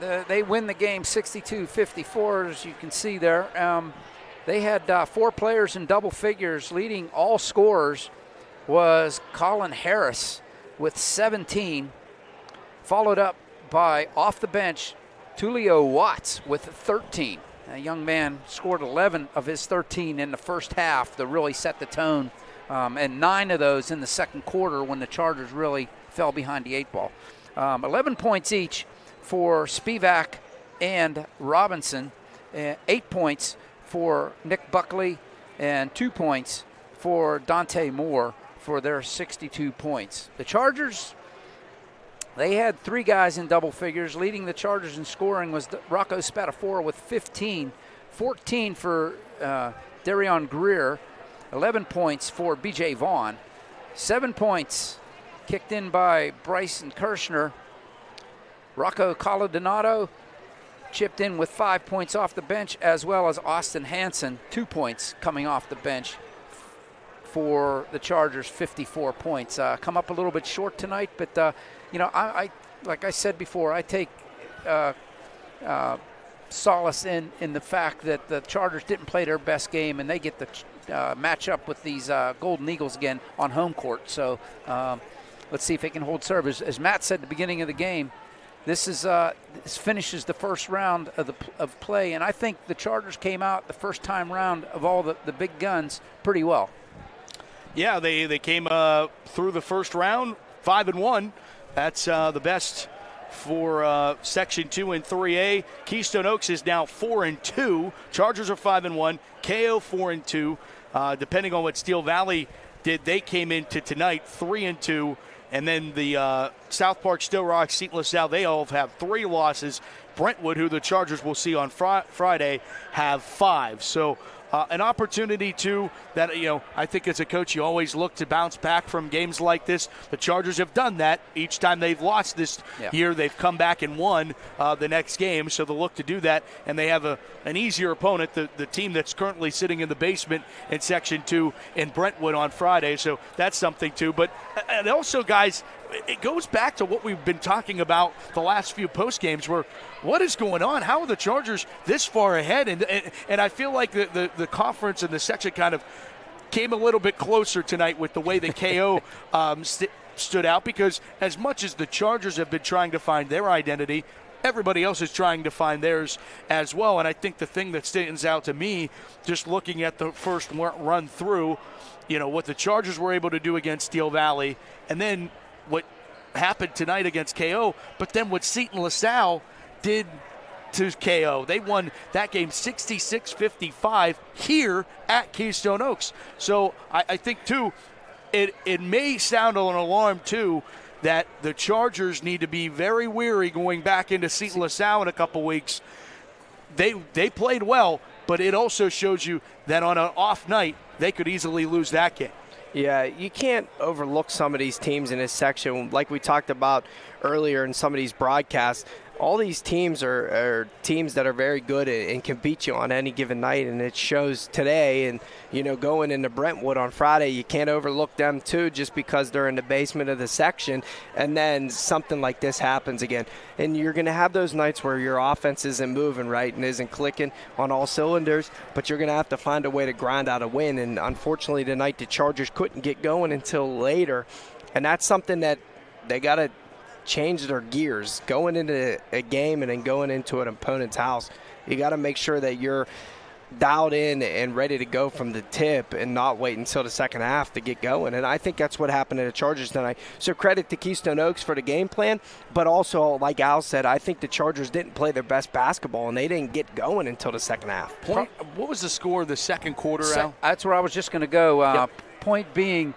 they win the game 62-54, as you can see there. They had 4 players in double figures. Leading all scorers was Colin Harris with 17, followed up by off the bench Tulio Watts with 13. A young man scored 11 of his 13 in the first half to really set the tone, and 9 of those in the second quarter when the Chargers really fell behind the 8 ball. 11 points each for Spivak and Robinson, 8 points for Nick Buckley, and 2 points for Dante Moore for their 62 points. The Chargers, they had 3 guys in double figures. Leading the Chargers in scoring was Rocco Spatafora with 15, 14 for Darion Greer, 11 points for B.J. Vaughn, 7 points kicked in by Bryson Kirshner. Rocco Coladonato chipped in with 5 points off the bench, as well as Austin Hansen, 2 points coming off the bench for the Chargers, 54 points. Come up a little bit short tonight, but I like I said before, I take solace in the fact that the Chargers didn't play their best game, and they get to match up with these Golden Eagles again on home court. So let's see if they can hold serve. As Matt said at the beginning of the game, this finishes the first round of play, and I think the Chargers came out the first time round of all the big guns pretty well. Yeah, they came through the first round 5-1. That's the best for Section 2 and 3A. Keystone Oaks is now 4-2. Chargers are 5-1. KO 4-2. Depending on what Steel Valley did, they came into tonight 3-2. And then the South Park, Stowe Rock, St. LaSalle, they all have 3 losses. Brentwood, who the Chargers will see on Friday, have 5. So an opportunity, too, that, I think as a coach you always look to bounce back from games like this. The Chargers have done that. Each time they've lost this year, they've come back and won the next game. So they'll look to do that, and they have an easier opponent, the team that's currently sitting in the basement in Section 2 in Brentwood on Friday. So that's something, too. But and also, guys, it goes back to what we've been talking about the last few post games, where what is going on? How are the Chargers this far ahead? And I feel like the conference and the section kind of came a little bit closer tonight with the way the KO stood out, because as much as the Chargers have been trying to find their identity, everybody else is trying to find theirs as well. And I think the thing that stands out to me, just looking at the first run through, what the Chargers were able to do against Steel Valley, and then what happened tonight against KO, but then what Seton LaSalle did to KO. They won that game 66-55 here at Keystone Oaks. So I think, too, it may sound an alarm, too, that the Chargers need to be very wary going back into Seton LaSalle in a couple weeks. They played well, but it also shows you that on an off night, they could easily lose that game. Yeah, you can't overlook some of these teams in this section. Like we talked about earlier in some of these broadcasts, all these teams are teams that are very good and can beat you on any given night, and it shows today. And, going into Brentwood on Friday, you can't overlook them, too, just because they're in the basement of the section, and then something like this happens again. And you're going to have those nights where your offense isn't moving right and isn't clicking on all cylinders, but you're going to have to find a way to grind out a win. And unfortunately, tonight the Chargers couldn't get going until later, and that's something that they got to change their gears going into a game and then going into an opponent's house. You got to make sure that you're dialed in and ready to go from the tip and not wait until the second half to get going. And I think that's what happened to the Chargers tonight. So credit to Keystone Oaks for the game plan, but also, like Al said, I think the Chargers didn't play their best basketball and they didn't get going until the second half. What was the score of the second quarter, Al? That's where I was just going to go. Point being,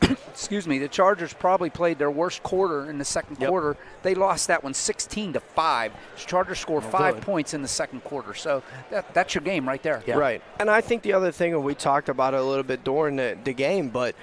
excuse me, the Chargers probably played their worst quarter in the second quarter. They lost that one 16-5. The Chargers scored 5 points in the second quarter. So that's your game right there. Yeah. Right. And I think the other thing, and we talked about it a little bit during the game, but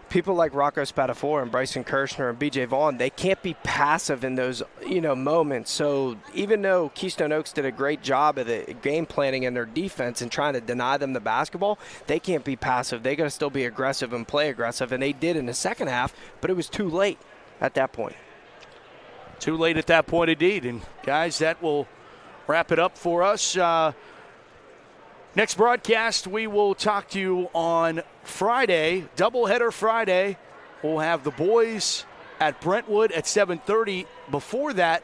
people like Rocco Spatafor and Bryson Kirshner and B.J. Vaughn, they can't be passive in those, moments. So even though Keystone Oaks did a great job of the game planning and their defense and trying to deny them the basketball, they can't be passive. They got to still be aggressive and play aggressive, and they did in the second half, but it was too late at that point. Too late at that point, indeed. And, guys, that will wrap it up for us. Next broadcast, we will talk to you on Friday, doubleheader Friday. We'll have the boys at Brentwood at 7:30. Before that,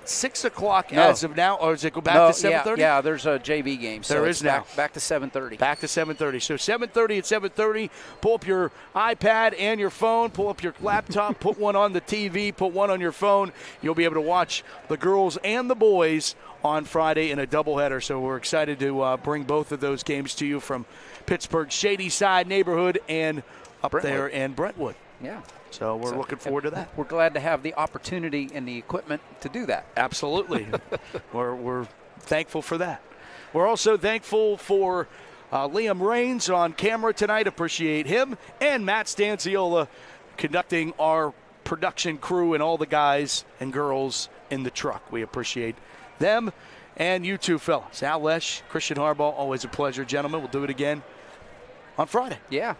6 o'clock as of now, or does it go back to 7:30? Yeah, there's a JV game. So there is now. Back to 7:30. Back to 7:30. So 7:30 at 7:30. Pull up your iPad and your phone. Pull up your laptop. Put one on the TV. Put one on your phone. You'll be able to watch the girls and the boys on Friday in a doubleheader. So we're excited to bring both of those games to you from Pittsburgh's Shady Side neighborhood and up there in Brentwood. Yeah. So we're looking forward to that. We're glad to have the opportunity and the equipment to do that. Absolutely. we're thankful for that. We're also thankful for Liam Raines on camera tonight. Appreciate him. And Matt Stanziola conducting our production crew and all the guys and girls in the truck. We appreciate them and you two fellas. OLSH, Christian Harbaugh, always a pleasure, gentlemen. We'll do it again on Friday. Yeah.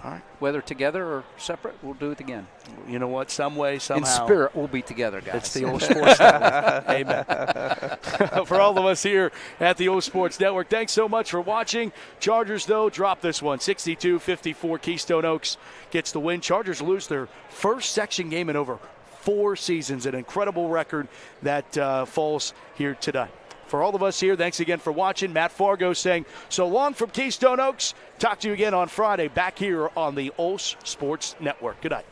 All right. Whether together or separate, we'll do it again. You know what? Some way, somehow. In spirit, we'll be together, guys. It's the OLSH Sports Network. Amen. For all of us here at the OLSH Sports Network, thanks so much for watching. Chargers, though, drop this one. 62-54. Keystone Oaks gets the win. Chargers lose their first section game in over 4 seasons. An incredible record that falls here today. For all of us here, thanks again for watching. Matt Fargo saying so long from Keystone Oaks. Talk to you again on Friday back here on the OLSH Sports Network. Good night.